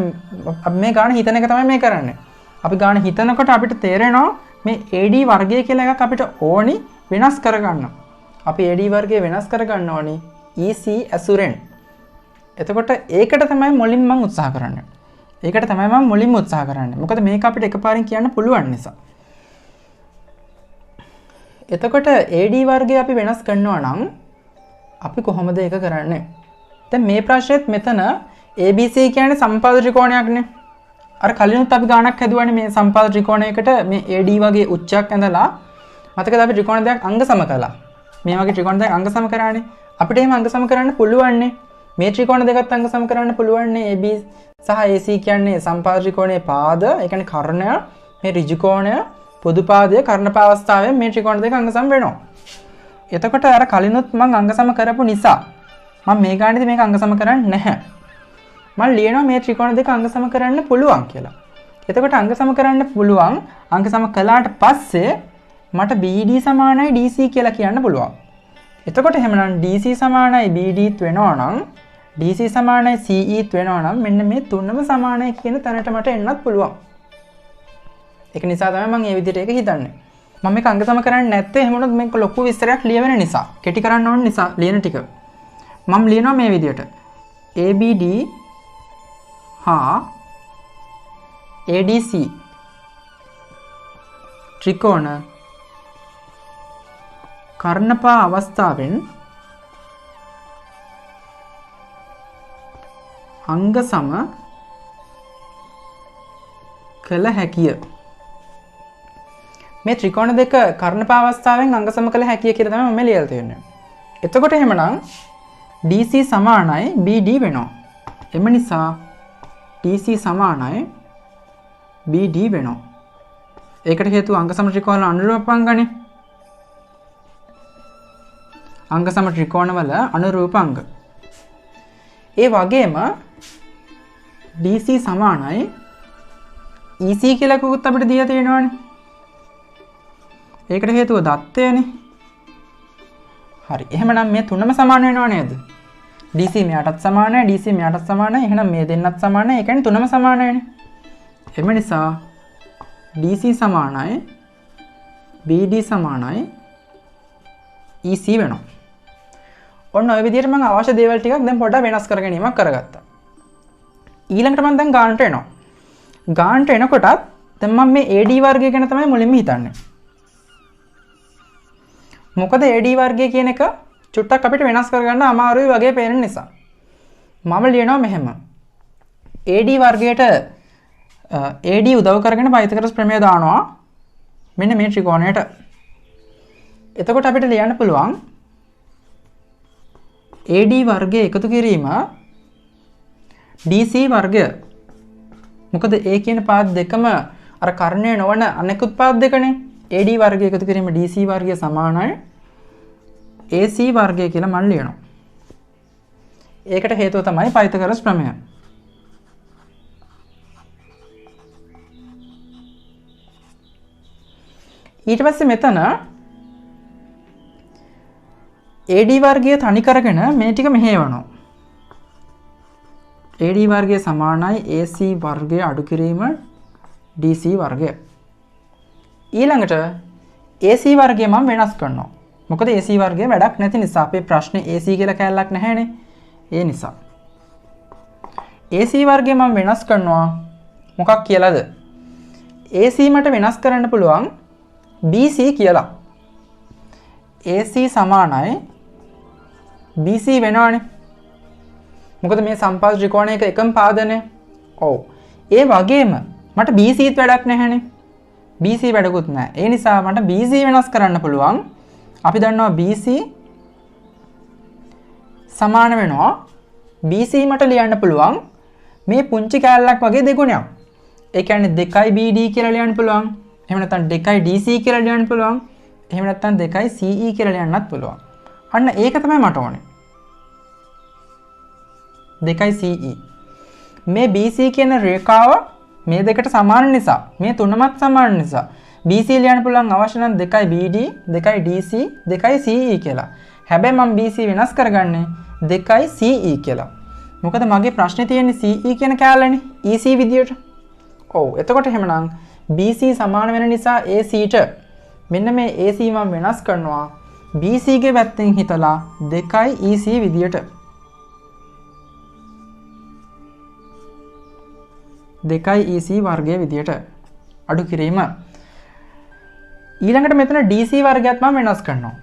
අපි මේ ගාන හිතන එක තමයි මේ කරන්නේ. අපි ගාන හිතනකොට අපිට තේරෙනවා මේ AD වර්ගය කියලා එකක් අපිට ඕනි වෙනස් කරගන්න. අපි AD වර්ගය වෙනස් කරගන්න ඕනි EC ඇසුරෙන්. එතකොට ඒකට තමයි මුලින්ම මම උත්සාහ කරන්නේ. ඒකට තමයි මම මුලින්ම උත්සාහ කරන්නේ. මොකද මේක අපිට එකපාරින් කියන්න පුළුවන් නිසා. එතකොට AD වර්ගය අපි වෙනස් කරනවා නම් අපි කොහොමද ඒක කරන්නේ? දැන් මේ ප්‍රශ්නෙත් මෙතන ABC කියන්නේ සම්පාද ත්‍රිකෝණයක්නේ. අර කලිනුත් අපි ගානක් හැදුවානේ මේ සම්පාද ත්‍රිකෝණයකට මේ AD වගේ උච්චයක් ඇඳලා මතකද අපි ත්‍රිකෝණ දෙකක් අංග සම කළා. මේ වගේ ත්‍රිකෝණ දෙකක් අංග සම කරානේ. අපිට එහෙම අංග සම කරන්න පුළුවන්නේ. මේ ත්‍රිකෝණ දෙකත් අංග සම කරන්න පුළුවන්නේ AB සහ AC කියන්නේ සම්පාද ත්‍රිකෝණයේ පාද, ඒ කියන්නේ කර්ණය, මේ ඍජු කෝණය, පොදු පාදය, කර්ණපා අවස්ථාවෙන් මේ ත්‍රිකෝණ දෙක අංග සම වෙනවා. එතකොට අර කලිනුත් මම අංග සම කරපු නිසා මම මේ ගානේදී මේක අංග සම කරන්නේ නැහැ. මම ලියනවා මේ ත්‍රිකෝණ දෙක අංග සම කරන්න පුළුවන් කියලා. එතකොට අංග සම කරන්න පුළුවන් අංග සම කළාට පස්සේ මට BD සමානයි DC කියලා කියන්න පුළුවන්. එතකොට එහෙමනම් DC සමානයි BD වෙනවා නම් DC සමානයි CE වෙනවා නම් මෙන්න මේ තුනම සමානයි කියන තැනට මට එන්නත් පුළුවන්. ඒක නිසා තමයි මම මේ විදිහට ඒක හිතන්නේ. මම මේක අංග සම කරන්නේ නැත්තේ එහෙම වුණොත් මේක ලොකු විස්තරයක් ලියවෙන නිසා. කෙටි කරන්න ඕන නිසා ලියන ටික. මම ලියනවා මේ විදිහට. ABD හා ADC ත්‍රිකෝණ කර්ණපා අවස්ථාවෙන් අංග සම කළ හැකිය. මේ ත්‍රිකෝණ දෙක කර්ණපා අවස්ථාවෙන් අංග සම කළ හැකිය කියලා තමයි මම ලියලා තියෙන්නේ. එතකොට එහෙමනම් DC සමානයි BD වෙනවා. එම නිසා DC සමානයි BD වෙනවා. ඒකට හේතුව අංග සම ත්‍රිකෝණ අනුරූප අංගනේ. අංග සම ත්‍රිකෝණ වල අනුරූප අංග. ඒ වගේම DC සමානයි EC කියලා කිව්වොත් අපිට දීලා තියෙනවනේ. ඒකට හේතුව දත්තයනේ. හරි. එහෙමනම් මේ තුනම සමාන වෙනව නේද? DC මෙයාටත් සමානයි, DC මෙයාටත් සමානයි. එහෙනම් මේ දෙන්නත් සමානයි. ඒ කියන්නේ තුනම සමානයිනේ. එම නිසා DC සමානයි BD සමානයි EC වෙනවා. ඔන්න ඔය විදිහට මම අවශ්‍ය දේවල් ටිකක් දැන් පොඩ්ඩක් වෙනස් කර ගැනීමක් කරගත්තා. ඊළඟට මම දැන් ගානට එනවා. ගානට එනකොටත් දැන් මම මේ AD වර්ගය ගැන තමයි මුලින්ම හිතන්නේ. මොකද AD වර්ගය කියන එක චුට්ටක් අපිට වෙනස් කරගන්න අමාරුයි වගේ පේන නිසා. මම ලියනවා මෙහෙම. AD වර්ගයට AD උදව් කරගෙන පයිතගොරස් ප්‍රමේය දානවා මෙන්න මේ ත්‍රිකෝණයට. එතකොට අපිට ලියන්න පුළුවන් AD වර්ගය එකතු කිරීම DC වර්ගය. මොකද A කියන පාද දෙකම අර කර්ණය නොවන අනෙකුත් පාද දෙකනේ. AD වර්ගය එකතු කිරීම DC වර්ගය සමානයි AC වර්ගය කියලා මම ලියනවා. ඒකට හේතුව තමයි පයිතගොරස් ප්‍රමේය. ඊට පස්සේ මෙතන AD වර්ගය තනි කරගෙන මේ ටික මෙහෙවනවා. AD වර්ගය සමානයි AC වර්ගය අඩු කිරීම DC වර්ගය. ඊළඟට AC වර්ගය මම වෙනස් කරනවා. මොකද AC වර්ගයේ වැඩක් නැති නිසා අපේ ප්‍රශ්නේ AC කියලා කැලලක් නැහැනේ. ඒ නිසා AC වර්ගය මම වෙනස් කරනවා මොකක් කියලාද? AC මට වෙනස් කරන්න පුළුවන් BC කියලා. AC සමානයි BC වෙනවනේ. මොකද මේ සම්පාද ත්‍රිකෝණයක එකම පාදනේ. ඔව්. ඒ වගේම මට BCත් වැඩක් නැහැනේ. BC වැඩකුත් නැහැ. ඒ නිසා මට BC වෙනස් කරන්න පුළුවන්. අපි දන්නවා BC සමාන වෙනවා BC මට ලියන්න පුළුවන් මේ පුංචි කැලලක් වගේ දෙගුණයක්. ඒ කියන්නේ 2යි BD කියලා ලියන්න පුළුවන්. එහෙම නැත්නම් 2යි DC කියලා ලියන්න පුළුවන්. එහෙම නැත්නම් 2යි CE කියලා ලියන්නත් පුළුවන්. අන්න ඒක තමයි මට ඕනේ. 2යි CE. මේ BC කියන රේඛාව මේ දෙකට සමාන නිසා, මේ තුනමත් සමාන නිසා BC ලියන්න පුළුවන් අවශ්‍ය නම් 2යි BD, 2යි DC, 2යි CE කියලා. හැබැයි මම BC වෙනස් කරගන්නේ 2යි CE කියලා. මොකද මගේ ප්‍රශ්නේ තියෙන්නේ CE කියන කැලලනේ. EC විදියට. ඔව්. එතකොට එහෙමනම් BC සමාන වෙන නිසා ACට මෙන්න මේ AC මම වෙනස් කරනවා BC ගේ පැත්තෙන් හිතලා 2යි EC විදියට. 2යි EC වර්ගයේ විදියට අඩු කිරීම. ඊළඟට මෙතන DC වර්ගයත් මම වෙනස් කරනවා.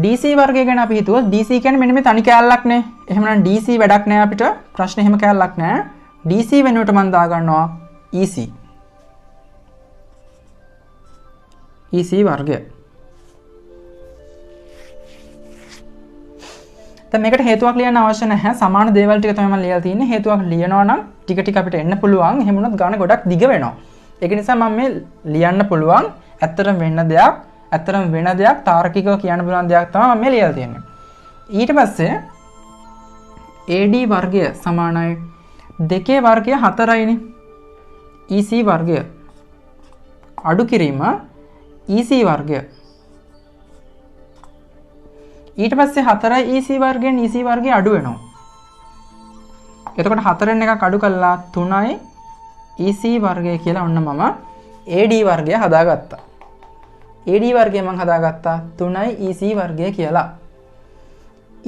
DC වර්ගය ගැන අපි හිතුවොත් DC කියන්නේ මෙන්න මේ තනි කැලලක් නේ. එහෙමනම් DC වැඩක් නෑ අපිට. ප්‍රශ්නේ එහෙම කැලලක් නෑ. DC වෙනුවට මම දා ගන්නවා EC. EC වර්ගය. දැන් මේකට හේතුවක් ලියන්න අවශ්‍ය නැහැ. සමාන දේවල් ටික තමයි මම ලියලා තියෙන්නේ. හේතුවක් ලියනවා නම් ටික ටික අපිට එන්න පුළුවන්. එහෙම වුණොත් ගාන ගොඩක් දිග වෙනවා. ඒක නිසා මම මේ ලියන්න පුළුවන් ඇත්තටම වෙන්න දෙයක්, ඇත්තටම වෙන දෙයක් තාර්කිකව කියන්න පුළුවන් දෙයක් තමයි මම මේ ලියලා තියෙන්නේ. ඊට පස්සේ AD වර්ගය සමානයි 2 වර්ගය 4යිනේ. EC වර්ගය අඩු කිරීම EC වර්ගය. ඊට පස්සේ 4යි EC වර්ගයෙන් EC වර්ගය අඩු වෙනවා. එතකොට 4න් එකක් අඩු කළා 3යි EC වර්ගය කියලා ඔන්න මම AD වර්ගය හදාගත්තා. AD වර්ගය මම හදාගත්තා 3යි EC වර්ගය කියලා.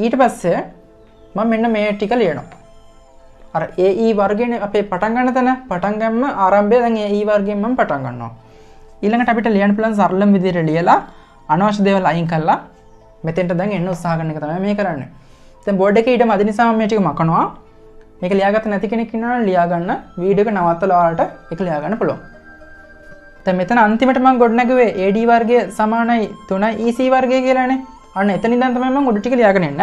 ඊට පස්සේ මම මෙන්න මේ ටික ලියනවා. අර AE වර්ගයේ අපේ පටන් ගන්න තැන පටන් ගන්න ආරම්භය දැන් AE වර්ගයෙන් මම පටන් ගන්නවා. ඊළඟට අපිට ලියන්න පුළුවන් සරලම විදිහට ලියලා අනවශ්‍ය දේවල් අයින් කරලා මෙතෙන්ට දැන් එන්න උත්සාහ කරන එක තමයි මේ කරන්නේ. දැන් බෝඩ් එකේ ඊට මදි නිසා මම මේ ටික මකනවා. මේක ලියාගත්ත නැති කෙනෙක් ඉන්නවා නම් ලියා ගන්න වීඩියෝ එක නවත්තලා ඔයාලට ඒක ලියා ගන්න පුළුවන්. දැන් මෙතන අන්තිමට මම ගොඩනගුවේ AD වර්ගය සමානයි 3යි EC වර්ගය කියලානේ. අන්න එතන ඉඳන් තමයි මම උඩ ටික ලියාගෙන එන්න.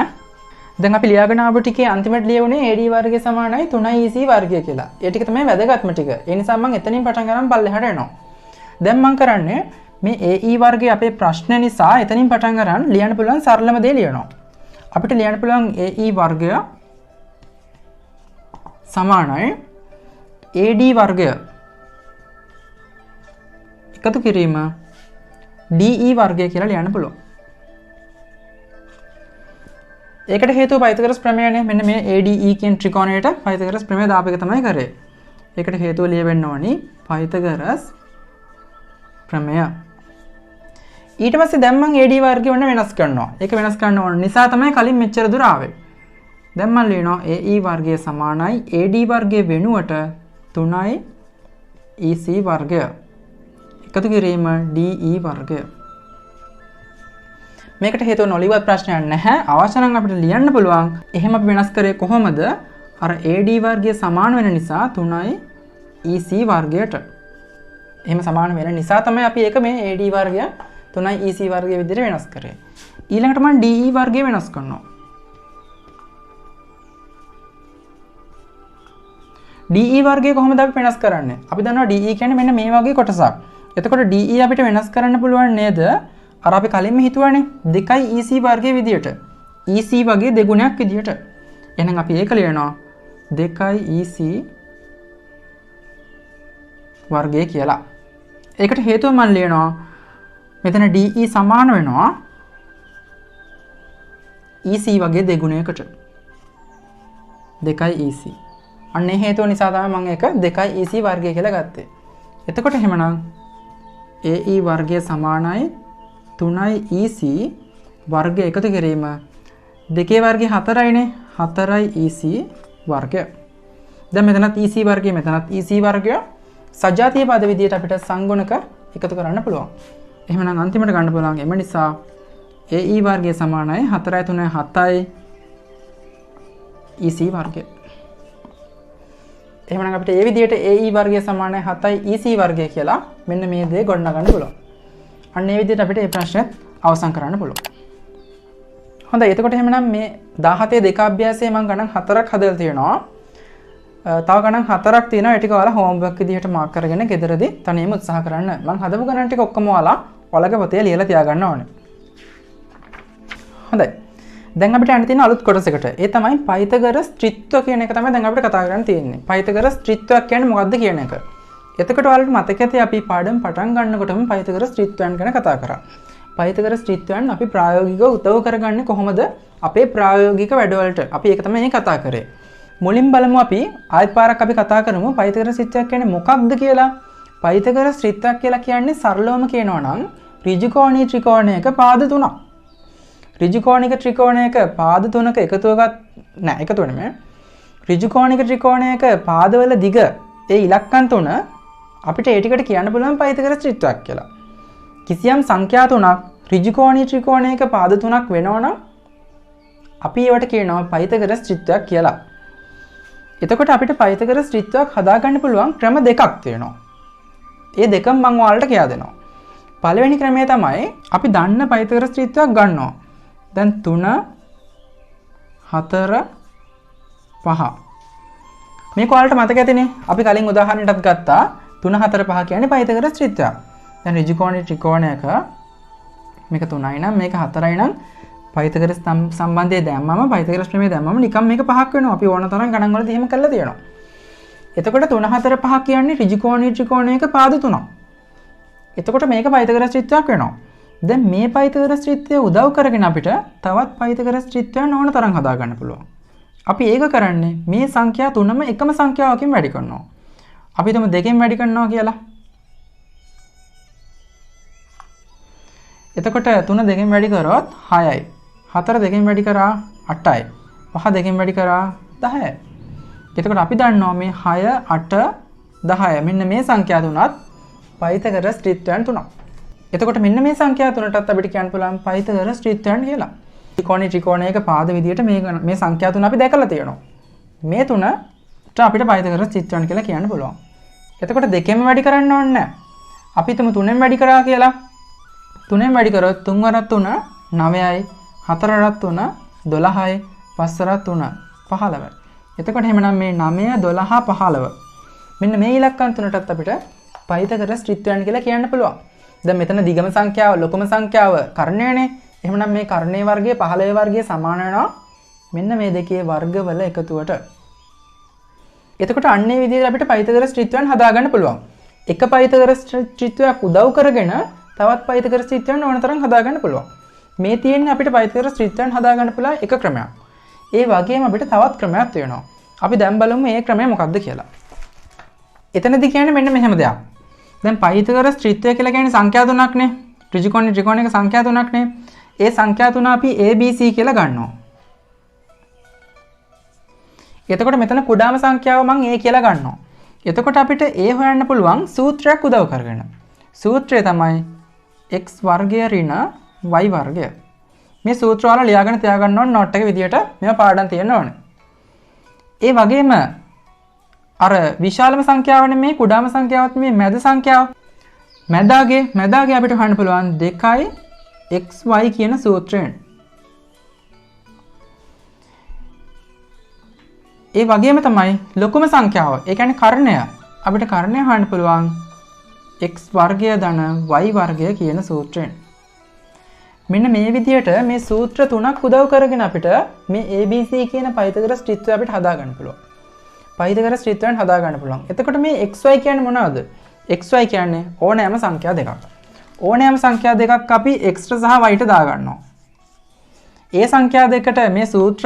දැන් අපි ලියාගෙන ආපු ටිකේ අන්තිමට ලියුනේ AD වර්ගය සමානයි 3යි EC වර්ගය කියලා. ඒ ටික තමයි වැදගත්ම ටික. ඒ නිසා මම එතනින් පටන් ගන්න පල්ලෙහාට එනවා. දැන් මම කරන්නේ මේ AE වර්ගයේ අපේ ප්‍රශ්න නිසා එතනින් පටන් ගන්න ලියන්න පුළුවන් සරලම දේ ලියනවා. අපිට ලියන්න පුළුවන් AE වර්ගය සමානයි AD වර්ගය එකතු කිරීම DE වර්ගය කියලා ලියන්න පුළුවන්. ඒකට හේතුව පයිතගොරස් ප්‍රමේයනේ. මෙන්න මේ ADE කියන ත්‍රිකෝණයට පයිතගොරස් ප්‍රමේය දාපු එක තමයි කරේ. ඒකට හේතුව ලියවෙන්න ඕනි පයිතගොරස් ප්‍රමේය. ඊට පස්සේ දැන් මම AD වර්ගය ඔන්න වෙනස් කරනවා. ඒක වෙනස් කරන්න ඕන නිසා තමයි කලින් මෙච්චර දුර ආවේ. දැන් මම ලියනවා AE වර්ගය සමානයි AD වර්ගයේ වෙනුවට 3යි EC වර්ගය එකතු කිරීම DE වර්ගය. මේකට හේතුව නොලියවත් ප්‍රශ්නයක් නැහැ. අවශ්‍ය නම් අපිට ලියන්න පුළුවන්. එහෙම අපි වෙනස් කරේ කොහොමද? අර AD වර්ගය සමාන වෙන නිසා 3යි EC වර්ගයට. එහෙම සමාන වෙන නිසා තමයි අපි ඒක මේ AD වර්ගය 3යි EC වර්ගය විදිහට වෙනස් කරේ. ඊළඟට මම DE වර්ගය වෙනස් කරනවා. DE වර්ගය කොහොමද අපි වෙනස් කරන්නේ? අපි දන්නවා DE කියන්නේ මෙන්න මේ වගේ කොටසක්. එතකොට DE අපිට වෙනස් කරන්න පුළුවන් නේද? අර අපි කලින්ම හිතුවානේ 2යි EC වර්ගයේ විදියට. EC වගේ දෙගුණයක් විදියට. එහෙනම් අපි ඒක ලියනවා 2යි EC වර්ගය කියලා. ඒකට හේතුව මම ලියනවා මෙතන DE සමාන වෙනවා EC වගේ දෙගුණයකට. 2යි EC. අන්න ඒ හේතුව නිසා තමයි මම ඒක 2යි EC වර්ගය කියලා ගත්තේ. එතකොට එහෙමනම් AE වර්ගය සමානයි 3යි EC වර්ගය එකතු කිරීම දෙකේ වර්ගය 4යිනේ 4යි EC වර්ගය. දැන් මෙතනත් EC වර්ගය මෙතනත් EC වර්ගය සජාතීය පද විදියට අපිට සංගුණක එකතු කරන්න පුළුවන්. එහෙමනම් අන්තිමට ගන්න පුළුවන්. එම නිසා AE වර්ගය සමානයි 4යි 3යි 7යි EC වර්ගය. එහෙමනම් අපිට මේ විදියට AE වර්ගය සමානයි 7යි EC වර්ගය කියලා මෙන්න මේ දේ ගොඩනගන්න පුළුවන්. අන්න මේ විදියට අපිට මේ ප්‍රශ්නයත් අවසන් කරන්න පුළුවන්. හොඳයි. එතකොට එහෙමනම් මේ 17 දෙක අභ්‍යාසයේ මම ගණන් 4ක් හදලා තියෙනවා. තව ගණන් 4ක් තියෙනවා. ඒ ටික ඔයාලා හෝම්වර්ක් විදිහට මාක් කරගෙන ගෙදරදී තනියම උත්සාහ කරන්න. මම හදපු ගණන් ටික ඔක්කොම ඔයාලා ඔයාලගේ පොතේ ලියලා තියාගන්න ඕනේ. හොඳයි. දැන් අපිට යන්න තියෙන අලුත් කොටසකට. ඒ තමයි පයිතගරස් ත්‍රිත්ව කියන එක තමයි දැන් අපිට කතා කරන්න තියෙන්නේ. පයිතගරස් ත්‍රිත්වයක් කියන්නේ මොකක්ද කියන එක. එතකොට ඔයාලට මතක ඇති අපි පාඩම් පටන් ගන්නකොටම පයිතගරස් ත්‍රිත්වයන් ගැන කතා කරා. පයිතගරස් ත්‍රිත්වයන් අපි ප්‍රායෝගිකව උදව් කරගන්නේ කොහොමද? අපේ ප්‍රායෝගික වැඩවලට. අපි ඒක තමයි මේ කතා කරේ. මුලින් බලමු අපි ආයෙත් පාරක් අපි කතා කරමු පයිතගරස් ත්‍රිත්වයක් කියන්නේ මොකක්ද කියලා. පයිතගරස් ත්‍රිත්වයක් කියලා කියන්නේ සරලවම කියනවා නම් ඍජුකෝණී ත්‍රිකෝණයක පාද තුනක්. ඍජුකෝණික ත්‍රිකෝණයක පාද තුනක එකතුව නෙමෙයි. ඍජුකෝණික ත්‍රිකෝණයක පාදවල දිග ඒ ඉලක්කම් තුන අපිට ඒ ටිකට කියන්න පුළුවන් පයිතගරස් ත්‍රිත්වයක් කියලා. කිසියම් සංඛ්‍යා තුනක් ඍජුකෝණී ත්‍රිකෝණයක පාද තුනක් වෙනවනම් අපි ඒවට කියනවා පයිතගරස් ත්‍රිත්වයක් කියලා. එතකොට අපිට පයිතගරස් ත්‍රිත්වයක් හදාගන්න පුළුවන් ක්‍රම දෙකක් තියෙනවා. ඒ දෙකම මම ඔයාලට කියා දෙනවා. පළවෙනි ක්‍රමය තමයි අපි දන්න පයිතගරස් ත්‍රිත්වයක් ගන්නවා. දැන් 3 4 5 මේක ඔයාලට මතක ඇතිනේ. අපි කලින් උදාහරණයකට ගත්තා 3 4 5 කියන්නේ පයිතගරස් ත්‍රිත්වයක්. දැන් ඍජුකෝණී ත්‍රිකෝණයක මේක 3යි නම් මේක 4යි නම් පයිතගරස් සම්බන්ධය දැම්මම පයිතගරස් ප්‍රමේය දැම්මම නිකම් මේක 5ක් වෙනවා. අපි ඕන තරම් ගණන් වලදී එහෙම කරලා තියෙනවා. එතකොට 3 4 5 කියන්නේ ඍජුකෝණී ත්‍රිකෝණයක පාද තුනක්. එතකොට මේක පයිතගරස් ත්‍රිත්වයක් වෙනවා. දැන් මේ පයිතගරස් ත්‍රිත්වය උදව් කරගෙන අපිට තවත් පයිතගරස් ත්‍රිත්වයන් ඕන තරම් හදා ගන්න පුළුවන්. අපි ඒක කරන්නේ මේ සංඛ්‍යා තුනම එකම සංඛ්‍යාවකින් වැඩි කරනවා. අපි හිතමු දෙකෙන් වැඩි කරනවා කියලා. එතකොට 3 දෙකෙන් වැඩි කරොත් 6යි. 4 දෙකෙන් වැඩි කරා 8යි. 5 දෙකෙන් වැඩි කරා 10යි. එතකොට අපි දන්නවා මේ 6 8 10 මෙන්න මේ සංඛ්‍යා තුනත් පයිතගරස් ත්‍රිත්වයන් තුනක්. එතකොට මෙන්න මේ සංඛ්‍යා තුනටත් අපිට කියන්න පුළුවන් පයිතගරස් ත්‍රිත්වයන් කියලා. ත්‍රිකෝණී ත්‍රිකෝණයක පාද විදියට මේ සංඛ්‍යා තුන අපි දැකලා තියෙනවා. මේ තුනට අපිට පයිතගරස් ත්‍රිත්වයන් කියලා කියන්න පුළුවන්. එතකොට දෙකෙන් වැඩි කරන්න ඕනේ නැහැ. අපි හිතමු 3ෙන් වැඩි කරා කියලා. 3ෙන් වැඩි කරොත් 3 වරක් 3 9යි 4 වරක් 3 12යි 5 වරක් 3 15යි. එතකොට එහෙමනම් මේ 9 12 15 මෙන්න මේ ඉලක්කම් තුනටත් අපිට පයිතගරස් ත්‍රිත්වයන් කියලා කියන්න පුළුවන්. දැන් මෙතන දිගම සංඛ්‍යාව ලොකුම සංඛ්‍යාව කර්ණයනේ. එහෙමනම් මේ කර්ණයේ වර්ගය 15 වර්ගය සමාන වෙනවා මෙන්න මේ දෙකේ වර්ගවල එකතුවට. එතකොට අන්නේ විදිහට අපිට පයිතගරස් ත්‍රිත්වයන් හදාගන්න පුළුවන්. එක පයිතගරස් ත්‍රිත්වයක් උදව් කරගෙන තවත් පයිතගරස් ත්‍රිත්වයන් ඕන තරම් හදාගන්න පුළුවන්. මේ තියෙන්නේ අපිට පයිතගරස් ත්‍රිත්වයන් හදාගන්න පුළුවන් එක ක්‍රමයක්. ඒ වගේම අපිට තවත් ක්‍රමයක් තියෙනවා. අපි දැන් බලමු මේ ක්‍රමය මොකක්ද කියලා. එතනදී කියන්නේ මෙන්න මෙහෙම දෙයක්. දැන් පයිතගරස් ත්‍රිත්වය කියලා කියන්නේ සංඛ්‍යා තුනක්නේ. ත්‍රිකෝණී ත්‍රිකෝණයක සංඛ්‍යා තුනක්නේ. ඒ සංඛ්‍යා තුන අපි ABC කියලා ගන්නවා. එතකොට මෙතන කුඩාම සංඛ්‍යාව මම A කියලා ගන්නවා. එතකොට අපිට A හොයන්න පුළුවන් සූත්‍රයක් උදව් කරගෙන. සූත්‍රය තමයි x වර්ගය ඍණ y වර්ගය. මේ සූත්‍ර වල ලියාගෙන තියාගන්න ඕන නෝට් එක විදියට මේවා පාඩම් තියෙන්න ඕනේ. ඒ වගේම අර විශාලම සංඛ්‍යාව නෙමේ කුඩාම සංඛ්‍යාවත් මේ මැද සංඛ්‍යාව. මැදාගේ අපිට හොයන්න පුළුවන් 2xy කියන සූත්‍රයෙන්. ඒ වගේම තමයි ලොකුම සංඛ්‍යාව. ඒ කියන්නේ කර්ණය. අපිට කර්ණය හොයන්න පුළුවන් x වර්ගය ධන y වර්ගය කියන සූත්‍රයෙන්. මෙන්න මේ විදිහට මේ සූත්‍ර තුනක් උදව් කරගෙන අපිට මේ ABC කියන පයිතගරස් ත්‍රිත්වය අපිට හදා ගන්න පුළුවන්. පයිතගරස් ත්‍රිත්වයන් හදා ගන්න පුළුවන්. එතකොට මේ xy කියන්නේ මොනවද? xy කියන්නේ ඕනෑම සංඛ්‍යා දෙකක්. ඕනෑම සංඛ්‍යා දෙකක් අපි x සහ y ට දා ගන්නවා. ඒ සංඛ්‍යා දෙකට මේ සූත්‍ර